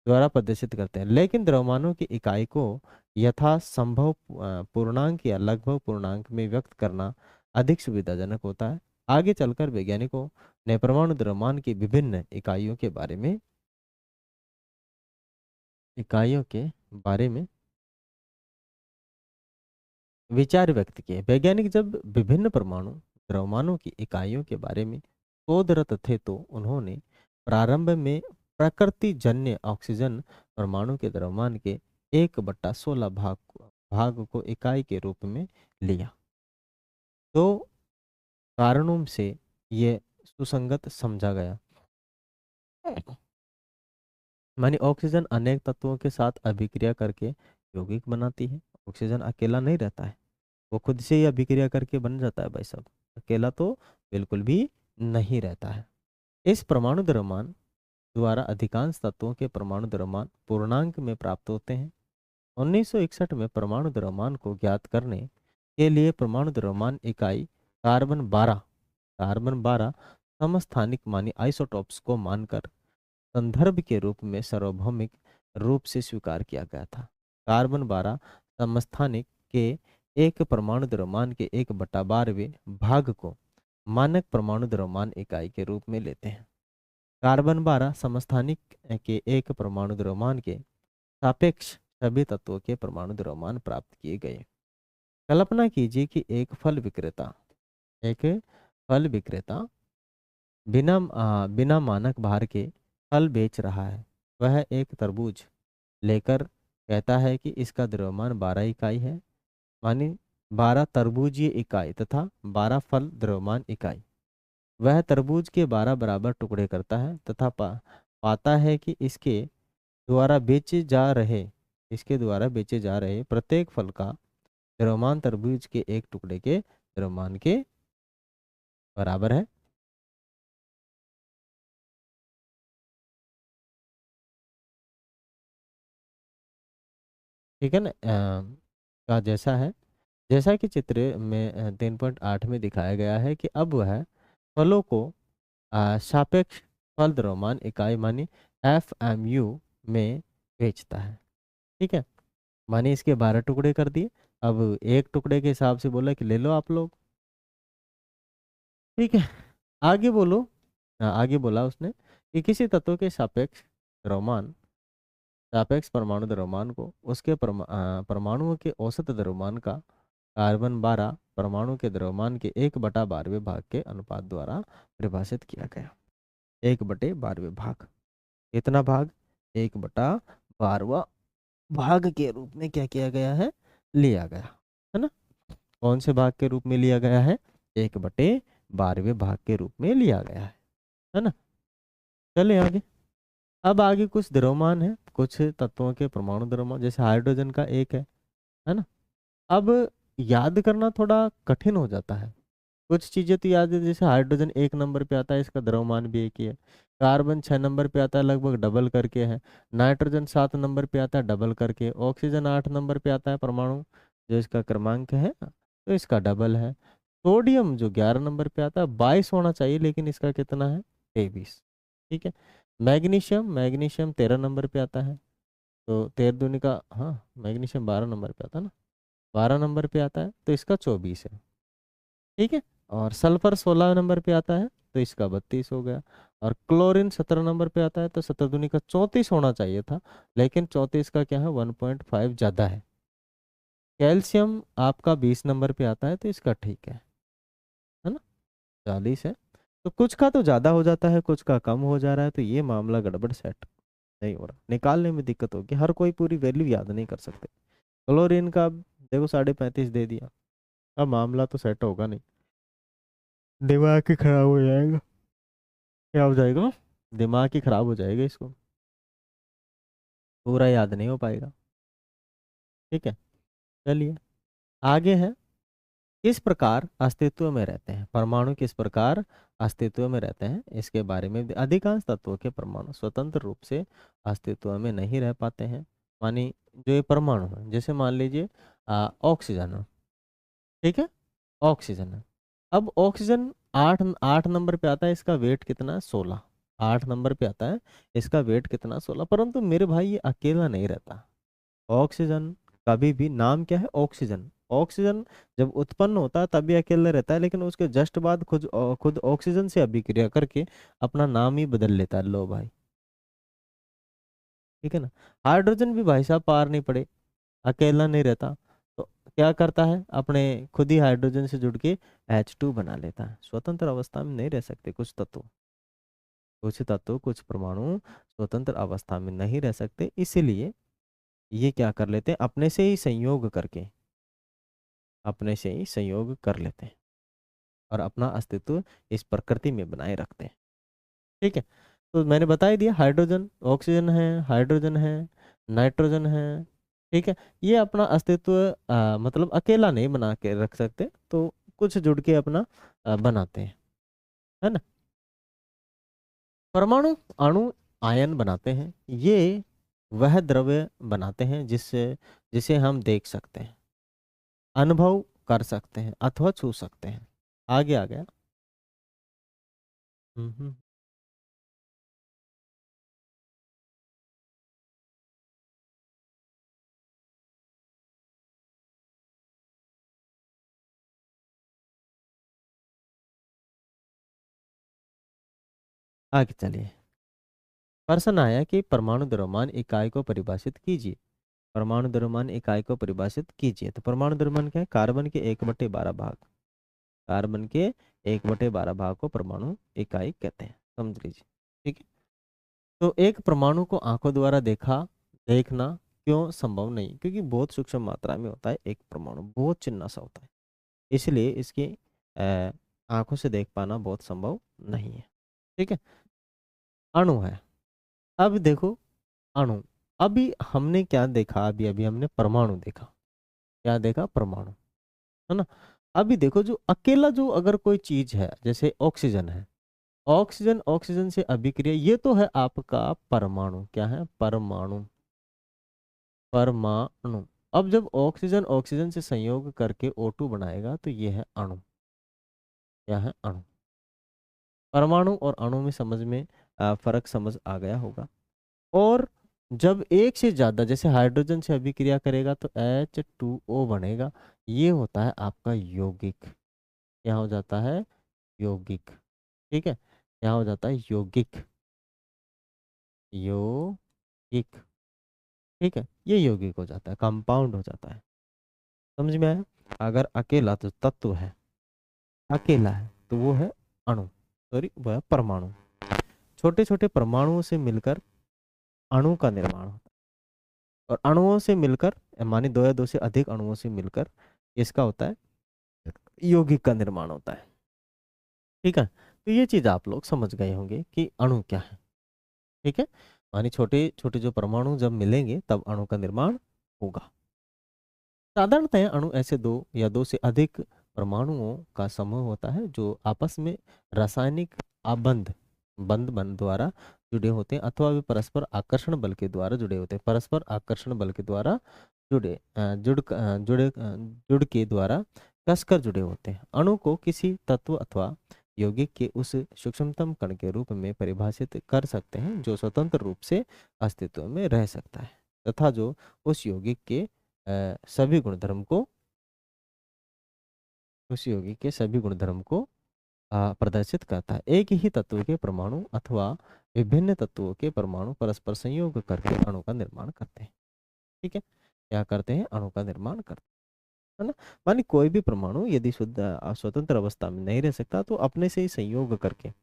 द्वारा प्रदर्शित करते हैं। लेकिन द्रव्यमानों की इकाई को यथासंभव पूर्णांक या लगभग पूर्णांक में व्यक्त करना अधिक सुविधाजनक होता है। आगे चलकर वैज्ञानिकों ने परमाणु द्रव्यमान की विभिन्न इकाइयों के बारे में विचार व्यक्त किए। वैज्ञानिक जब विभिन्न परमाणु द्रव्यमानों की इकाइयों के बारे में शोधरत थे, तो उन्होंने प्रारंभ में प्रकृति जन्य ऑक्सीजन परमाणु के द्रव्यमान के 1/16 भाग को इकाई के रूप में लिया। दो कारणों से ये सुसंगत समझा गया। मानी ऑक्सीजन अनेक तत्वों के साथ अभिक्रिया करके यौगिक बनाती है। ऑक्सीजन अकेला नहीं रहता है, वो खुद से ही अभिक्रिया करके बन जाता है भाई साहब, अकेला तो बिल्कुल भी नहीं रहता है। इस परमाणु द्रव्यमान द्वारा अधिकांश तत्वों के परमाणु द्रव्यमान पूर्णांक में प्राप्त होते हैं। 1961 में परमाणु द्रव्यमान को ज्ञात करने के लिए परमाणु द्रव्यमान इकाई कार्बन 12 समस्थानिक मानी आइसोटॉप्स को मानकर संदर्भ के रूप में सार्वभौमिक रूप से स्वीकार किया गया था। कार्बन 12 समस्थानिक के एक परमाणु द्रव्यमान के 1/12वें भाग को मानक परमाणु द्रव्यमान इकाई के रूप में लेते हैं। कार्बन 12 समस्थानिक के एक परमाणु द्रव्यमान के सापेक्ष सभी तत्वों के परमाणु द्रव्यमान प्राप्त किए गए। कल्पना कीजिए कि एक फल विक्रेता बिना मानक भार के फल बेच रहा है। वह एक तरबूज लेकर कहता है कि इसका द्रव्यमान 12 इकाई है, मानी 12 तरबूजीय इकाई तथा 12 फल द्रव्यमान इकाई। वह तरबूज के 12 बराबर टुकड़े करता है तथा पाता है कि द्वारा बेचे जा रहे प्रत्येक फल का द्रव्यमान तरबूज के एक टुकड़े के द्रव्यमान के बराबर है। ठीक है ना। का जैसा कि चित्र में 3.8 में दिखाया गया है कि अब वह फलों को सापेक्ष फल द्रव्यमान इकाई मानी FMU में बेचता है। ठीक है, माने इसके 12 टुकड़े कर दिए, अब एक टुकड़े के हिसाब से बोला कि ले लो आप लोग। ठीक है, आगे बोलो। आगे बोला उसने कि किसी तत्व के सापेक्ष परमाणु द्रव्यमान को उसके परमाणुओं के औसत द्रव्यमान का कार्बन 12 परमाणु के द्रव्यमान के 1/12वें भाग के अनुपात द्वारा परिभाषित किया गया। 1/12वें भाग, इतना भाग 1/12वां भाग के रूप में क्या किया गया है, लिया गया है ना। कौन से भाग के रूप में लिया गया है, 1/12वें भाग के रूप में लिया गया है ना। चले आगे। अब आगे कुछ द्रव्यमान है, कुछ तत्वों के परमाणु द्रव्यमान, जैसे हाइड्रोजन का एक है, है ना। अब याद करना थोड़ा कठिन हो जाता है। कुछ चीजें तो याद है, जैसे हाइड्रोजन 1 नंबर पे आता है, इसका द्रव्यमान भी एक ही है। कार्बन 6 नंबर पे आता है, लगभग डबल करके है। नाइट्रोजन 7 नंबर पे आता है, डबल करके। ऑक्सीजन 8 नंबर पे आता है परमाणु, जो इसका क्रमांक है, तो इसका डबल है। सोडियम जो 11 नंबर पे आता है, 22 होना चाहिए, लेकिन इसका कितना है, 23। ठीक है। मैग्नीशियम मैग्नीशियम 13 नंबर पे आता है, तो 13 दूनी का, हाँ, मैग्नीशियम 12 नंबर पे आता है ना, 12 नंबर पे आता है, तो इसका 24 है। ठीक है। और सल्फर 16 नंबर पे आता है, तो इसका 32 हो गया। और क्लोरीन 17 नंबर पे आता है, तो 17 दूनी का 34 होना चाहिए था, लेकिन 34 का क्या है, 1.5 ज़्यादा है। कैल्शियम आपका 20 नंबर पे आता है, तो इसका ठीक है ना, 40 है। तो कुछ का तो ज़्यादा हो जाता है, कुछ का कम हो जा रहा है, तो ये मामला गड़बड़, सेट नहीं हो रहा, निकालने में दिक्कत होगी, हर कोई पूरी वैल्यू याद नहीं कर सकते। क्लोरीन का देखो 35.5 दे दिया, अब मामला तो सेट होगा नहीं, दिमाग ही खराब हो जाएगा। क्या हो जाएगा, दिमाग ही खराब हो जाएगा, इसको पूरा याद नहीं हो पाएगा। ठीक है। चलिए, आगे है, किस प्रकार अस्तित्व में रहते हैं परमाणु, किस प्रकार अस्तित्व में रहते हैं, इसके बारे में अधिकांश तत्वों के परमाणु स्वतंत्र रूप से अस्तित्व में नहीं रह पाते हैं। मानी जो ये परमाणु है, जैसे मान लीजिए ऑक्सीजन है, ठीक है, ऑक्सीजन है। अब ऑक्सीजन 8 8 नंबर पे आता है, इसका वेट कितना है, 16। 8 नंबर पे आता है, इसका वेट कितना, 16। परंतु मेरे भाई ये अकेला नहीं रहता। ऑक्सीजन कभी भी, नाम क्या है, ऑक्सीजन। ऑक्सीजन जब उत्पन्न होता है तभी अकेले रहता है, लेकिन उसके जस्ट बाद खुद ऑक्सीजन से अभिक्रिया करके अपना नाम ही बदल लेता है, लो भाई। ठीक है ना। हाइड्रोजन भी भाई साहब पार नहीं पड़े, अकेला नहीं रहता, तो क्या करता है, अपने खुद ही हाइड्रोजन से जुड़ के H2 बना लेता है। स्वतंत्र अवस्था में नहीं रह सकते कुछ तत्व कुछ परमाणु स्वतंत्र अवस्था में नहीं रह सकते, इसीलिए ये क्या कर लेते हैं, अपने से ही संयोग कर लेते हैं और अपना अस्तित्व इस प्रकृति में बनाए रखते हैं। ठीक है। तो मैंने बता ही दिया, हाइड्रोजन, ऑक्सीजन है, हाइड्रोजन है, नाइट्रोजन है। ठीक है। ये अपना अस्तित्व मतलब अकेला नहीं बना के रख सकते, तो कुछ जुड़ के अपना बनाते हैं, है ना। परमाणु, अणु, आयन बनाते हैं, ये वह द्रव्य बनाते हैं जिससे जिसे हम देख सकते हैं, अनुभव कर सकते हैं अथवा छू सकते हैं। आगे आ गया। हम्म। आगे चलिए, प्रश्न आया कि परमाणु द्रव्यमान इकाई को परिभाषित कीजिए। परमाणु द्रव्यमान इकाई को परिभाषित कीजिए। तो परमाणु द्रव्यमान क्या है, कार्बन के 1/12 भाग, कार्बन के 1/12 भाग को परमाणु इकाई कहते हैं, समझ लीजिए। ठीक है। तो एक परमाणु को आंखों द्वारा देखना क्यों संभव नहीं, क्योंकि बहुत सूक्ष्म मात्रा में होता है, एक परमाणु बहुत चिन्ना सा होता है, इसलिए इसकी अ, आंखों से देख पाना बहुत संभव नहीं है। ठीक है। अणु है, अब देखो, अणु, अभी हमने क्या देखा, अभी अभी हमने परमाणु देखा, क्या देखा, परमाणु, है ना। अभी देखो, जो अकेला, जो अगर कोई चीज है, जैसे ऑक्सीजन है, ऑक्सीजन ऑक्सीजन से अभिक्रिया, ये तो है आपका परमाणु, क्या है, परमाणु, परमाणु। अब जब ऑक्सीजन ऑक्सीजन से संयोग करके O2 बनाएगा, तो ये है अणु, क्या है, अणु। परमाणु और अणु में समझ में फर्क समझ आ गया होगा। और जब एक से ज्यादा, जैसे हाइड्रोजन से अभिक्रिया करेगा तो H2O बनेगा, ये होता है आपका यौगिक, क्या हो जाता है, यौगिक। ठीक है। क्या हो जाता है, यौगिक, यौगिक। ठीक है, ये यौगिक हो जाता है, कंपाउंड हो जाता है, समझ में आया। अगर अकेला तो तत्व है, अकेला है तो वो है अणु, सॉरी वह है परमाणु। छोटे छोटे परमाणुओं से मिलकर अणु का निर्माण होता है, और अणुओं से मिलकर, माने दो या दो से अधिक अणुओं से मिलकर इसका होता है, यौगिक का निर्माण होता है। ठीक है। तो ये चीज आप लोग समझ गए होंगे कि अणु क्या है। ठीक है। माने छोटे छोटे जो परमाणु जब मिलेंगे तब अणु का निर्माण होगा। साधारणतः अणु ऐसे दो या दो से अधिक परमाणुओं का समूह होता है जो आपस में रासायनिक आबंध बंध बंध द्वारा जुड़े होते हैं अथवा वे परस्पर आकर्षण बल के द्वारा जुड़े होते हैं। परस्पर आकर्षण बल के द्वारा जुड़ के द्वारा कसकर जुड़े होते हैं। अणु को किसी तत्व अथवा यौगिक के उस सूक्ष्मतम कण के रूप में परिभाषित कर सकते हैं जो स्वतंत्र रूप से अस्तित्व में रह सकता है तथा जो उस यौगिक के सभी गुणधर्म को उस यौगिक के सभी गुणधर्म को प्रदर्शित करता है। एक ही तत्व के परमाणु अथवा विभिन्न तत्वों के परमाणु परस्पर संयोग करके अणु का निर्माण करते हैं। ठीक है, क्या करते हैं? अणु का निर्माण करते हैं, है ना। मानी कोई भी परमाणु यदि शुद्ध स्वतंत्र अवस्था में नहीं रह सकता तो अपने से ही संयोग करके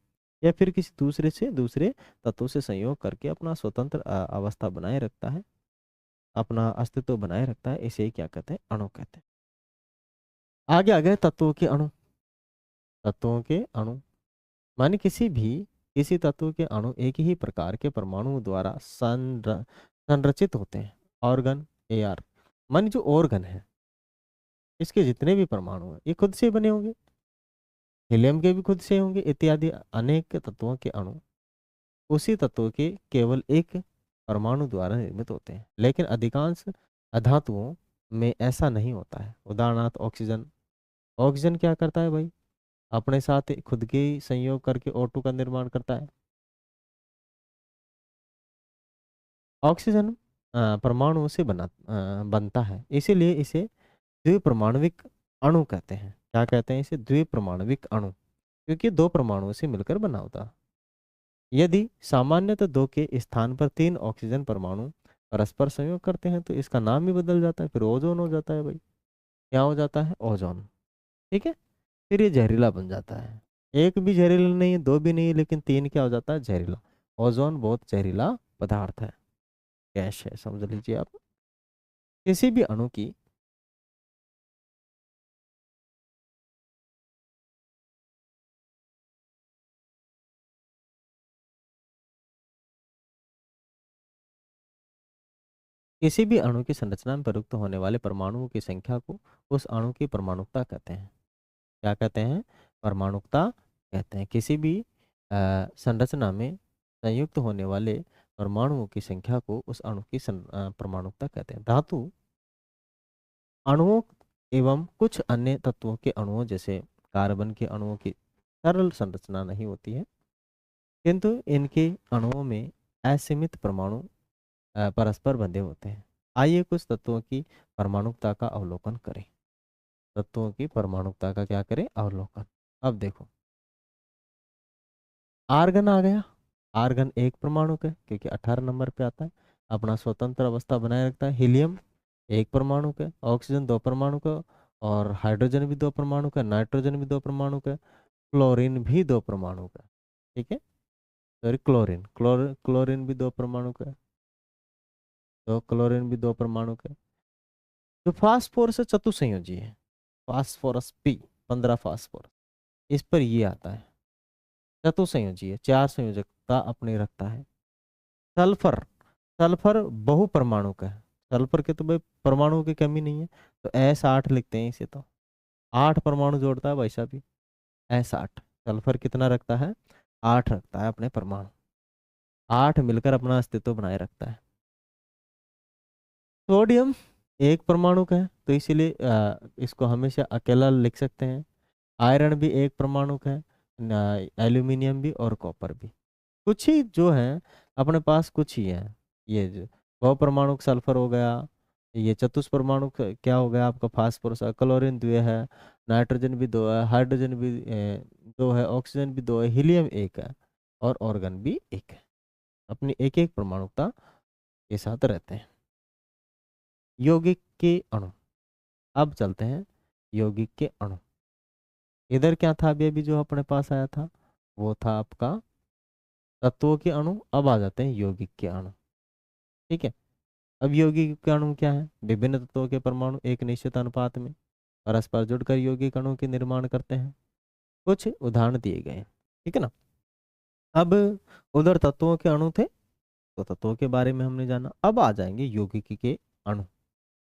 या फिर किसी दूसरे तत्व से संयोग करके अपना स्वतंत्र अवस्था बनाए रखता है, अपना अस्तित्व बनाए रखता है। इसे ही क्या कहते हैं? अणु कहते हैं। आगे आ गए तत्वों के अणु। तत्वों के अणु माने किसी तत्व के अणु एक ही प्रकार के परमाणु द्वारा संरचित होते हैं। ऑर्गन एआर माने जो ऑर्गन है इसके जितने भी परमाणु हैं ये खुद से बने होंगे, हीलियम के भी खुद से होंगे इत्यादि अनेक तत्वों के अणु उसी तत्व के केवल एक परमाणु द्वारा निर्मित होते हैं। लेकिन अधिकांश अधातुओं में ऐसा नहीं होता है। उदाहरणार्थ ऑक्सीजन। ऑक्सीजन क्या करता है भाई? अपने साथ खुद के ही संयोग करके O2 का निर्माण करता है। ऑक्सीजन परमाणुओं से बनता है, इसीलिए इसे द्विपरमाणविक अणु कहते हैं। क्या कहते हैं इसे? द्विपरमाणविक अणु, क्योंकि दो परमाणुओं से मिलकर बना होता है। यदि सामान्यतः दो के स्थान पर तीन ऑक्सीजन परमाणु परस्पर संयोग करते हैं तो इसका नाम ही बदल जाता है, फिर ओजोन हो जाता है भाई। क्या हो जाता है? ओजोन। ठीक है, फिर ये जहरीला बन जाता है। एक भी जहरीला नहीं है, दो भी नहीं है, लेकिन तीन क्या हो जाता है? जहरीला। ओजोन बहुत जहरीला पदार्थ है, गैस है, समझ लीजिए आप। किसी भी अणु की किसी भी अणु की संरचना में प्रयुक्त होने वाले परमाणुओं की संख्या को उस अणु की परमाणुकता कहते हैं। क्या कहते हैं? परमाणुकता कहते हैं। किसी भी संरचना में संयुक्त होने वाले परमाणुओं की संख्या को उस अणु की परमाणुकता कहते हैं। धातु अणुओं एवं कुछ अन्य तत्वों के अणुओं जैसे कार्बन के अणुओं की सरल संरचना नहीं होती है, किंतु इनके अणुओं में असीमित परमाणु परस्पर बंधे होते हैं। आइए कुछ तत्वों की परमाणुकता का अवलोकन करें। तत्वों की परमाणुकता का क्या करें? अवलोकन। अब देखो, आर्गन आ गया। आर्गन एक परमाणु का है क्योंकि 18 नंबर पे आता है, अपना स्वतंत्र अवस्था बनाए रखता है। हीलियम एक परमाणु का है, ऑक्सीजन दो परमाणु का, और हाइड्रोजन भी दो परमाणु का, नाइट्रोजन भी दो परमाणु का, क्लोरीन भी दो परमाणु का। ठीक है, सॉरी क्लोरीन भी दो परमाणु का, तो क्लोरीन भी दो परमाणु का। जो फास्फोरस चतुसंयोजी है, फास्फोरस पी 15 फास्फोरस, इस पर ये आता है। चतुसंयोजी है, चार संयोजकता अपने रखता है। सल्फर सल्फर बहु परमाणु का है। सल्फर के तो भाई परमाणु की कमी नहीं है, तो S8 लिखते हैं इसे। तो 8 परमाणु जोड़ता है भाई साहब ये, S8। सल्फर कितना रखता है? 8 रखता है अपने परमाणु। 8 मिलकर अपना अस्तित्व बनाए रखता है। सोडियम एक परमाणु का है, तो इसीलिए इसको हमेशा अकेला लिख सकते हैं। आयरन भी एक परमाणु का है, एल्यूमिनियम भी और कॉपर भी। कुछ ही जो है अपने पास, कुछ ही है। ये जो बहु परमाणु सल्फर हो गया, ये चतुष्परमाणु क्या हो गया आपका? फास्फोरस। क्लोरीन दो है, नाइट्रोजन भी दो है, हाइड्रोजन भी दो है, ऑक्सीजन भी दो है, हीलियम एक है, और ऑर्गन भी एक है। अपनी एक एक परमाणुकता के साथ रहते हैं। यौगिक के अणु। अब चलते हैं यौगिक के अणु। इधर क्या था अभी अभी जो अपने पास आया था? वो था आपका तत्वों के अणु। अब आ जाते हैं यौगिक के अणु। ठीक है, अब यौगिक के अणु क्या है? विभिन्न तत्वों के परमाणु एक निश्चित अनुपात में परस्पर जुड़कर यौगिक अणु के निर्माण करते हैं। कुछ उदाहरण दिए गए हैं, ठीक है ना। अब उधर तत्वों के अणु थे, तो तत्वों के बारे में हमने जाना। अब आ जाएंगे यौगिक के अणु।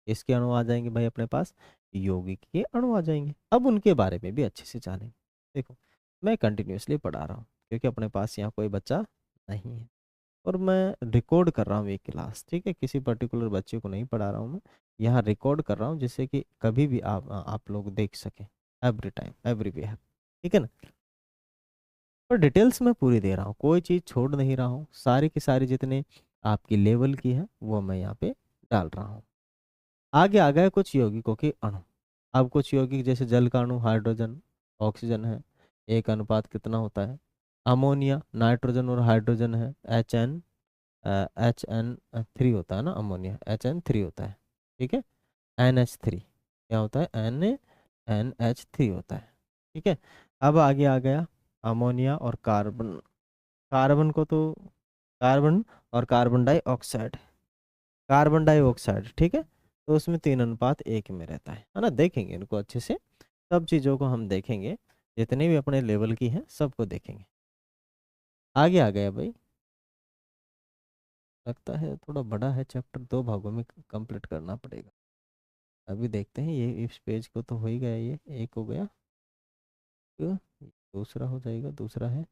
इसके अणु आ जाएंगे भाई अपने पास, यौगिक के अणु आ जाएंगे। अब उनके बारे में भी अच्छे से जानेंगे। देखो मैं कंटिन्यूअसली पढ़ा रहा हूँ क्योंकि अपने पास यहाँ कोई बच्चा नहीं है और मैं रिकॉर्ड कर रहा हूँ एक क्लास, ठीक है, किसी पर्टिकुलर बच्चे को नहीं पढ़ा रहा हूँ मैं, यहाँ रिकॉर्ड कर रहा हूँ जिससे कि कभी भी आप लोग देख सकें, एवरी टाइम एवरीवेयर, ठीक है ना। और डिटेल्स में पूरी दे रहा हूँ, कोई चीज़ छोड़ नहीं रहा हूँ, सारी की सारी जितने आपकी लेवल की है वो मैं यहाँ पे डाल रहा हूँ। आगे आ गए कुछ यौगिकों के अणु। अब कुछ यौगिक जैसे जल का अणु हाइड्रोजन ऑक्सीजन है, एक अनुपात कितना होता है, अमोनिया नाइट्रोजन और हाइड्रोजन है, HN3 होता है ना, अमोनिया HN3 होता है, ठीक है, NH3 क्या होता है, NH3 होता है, ठीक है। अब आगे आ गया अमोनिया और कार्बन, कार्बन को तो कार्बन और कार्बन डाइऑक्साइड, कार्बन डाइऑक्साइड, ठीक है, तो उसमें 3:1 में रहता है ना। देखेंगे इनको अच्छे से, सब चीज़ों को हम देखेंगे, जितने भी अपने लेवल की हैं सबको देखेंगे। आगे आ गया भाई, लगता है थोड़ा बड़ा है चैप्टर, 2 भागों में कंप्लीट करना पड़ेगा। अभी देखते हैं, ये इस पेज को तो हो ही गया, ये एक हो गया, तो दूसरा हो जाएगा, दूसरा है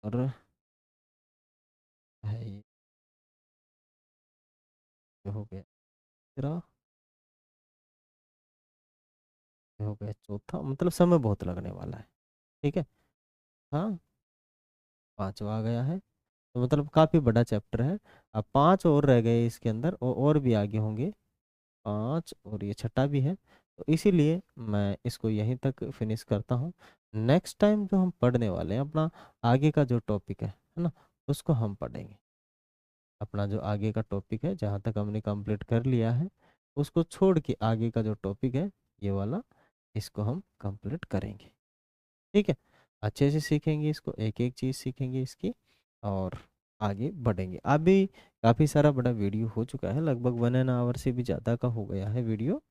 और है ये हो गया तीसरा, ये हो गया चौथा, मतलब समय बहुत लगने वाला है, ठीक है। हाँ, पांचवा आ गया है, तो मतलब काफ़ी बड़ा चैप्टर है। अब 5 और रह गए इसके अंदर, और भी आगे होंगे 5, और ये छठा भी है, तो इसीलिए मैं इसको यहीं तक फिनिश करता हूँ। नेक्स्ट टाइम जो हम पढ़ने वाले हैं अपना आगे का जो टॉपिक है ना, उसको हम पढ़ेंगे। अपना जो आगे का टॉपिक है जहाँ तक हमने कंप्लीट कर लिया है, उसको छोड़ के आगे का जो टॉपिक है ये वाला, इसको हम कंप्लीट करेंगे, ठीक है। अच्छे से सीखेंगे इसको, एक एक चीज़ सीखेंगे इसकी, और आगे बढ़ेंगे। अभी काफ़ी सारा बड़ा वीडियो हो चुका है, लगभग 1 आवर से भी ज़्यादा का हो गया है वीडियो,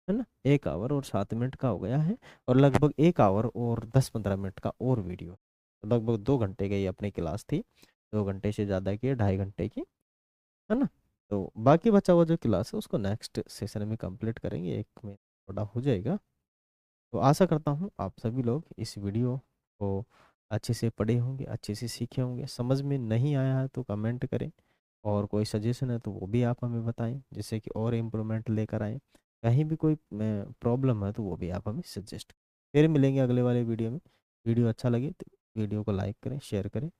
है ना, 1 आवर और 7 मिनट का हो गया है, और लगभग 1 आवर और 10-15 मिनट का और वीडियो, तो लगभग 2 घंटे की अपनी क्लास थी, 2 घंटे से ज़्यादा की, 2.5 घंटे की, है ना। तो बाकी बचा हुआ जो क्लास है उसको नेक्स्ट सेशन में कंप्लीट करेंगे, एक में थोड़ा हो जाएगा। तो आशा करता हूँ आप सभी लोग इस वीडियो को अच्छे से पढ़े होंगे, अच्छे से सीखे होंगे। समझ में नहीं आया है तो कमेंट करें, और कोई सजेशन है तो वो भी आप हमें बताएं, जिससे कि और इम्प्रूवमेंट लेकर आएँ। कहीं भी कोई प्रॉब्लम है तो वो भी आप हमें सजेस्ट करें। फिर मिलेंगे अगले वाले वीडियो में। वीडियो अच्छा लगे तो वीडियो को लाइक करें, शेयर करें,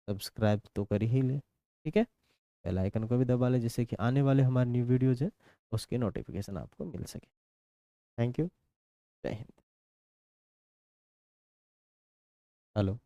सब्सक्राइब तो कर ही लें, ठीक है। बेल आइकन को भी दबा लें, जिससे कि आने वाले हमारे न्यू वीडियोज़ है उसकी नोटिफिकेशन आपको मिल सके। Thank you. जय हिंद। हेलो।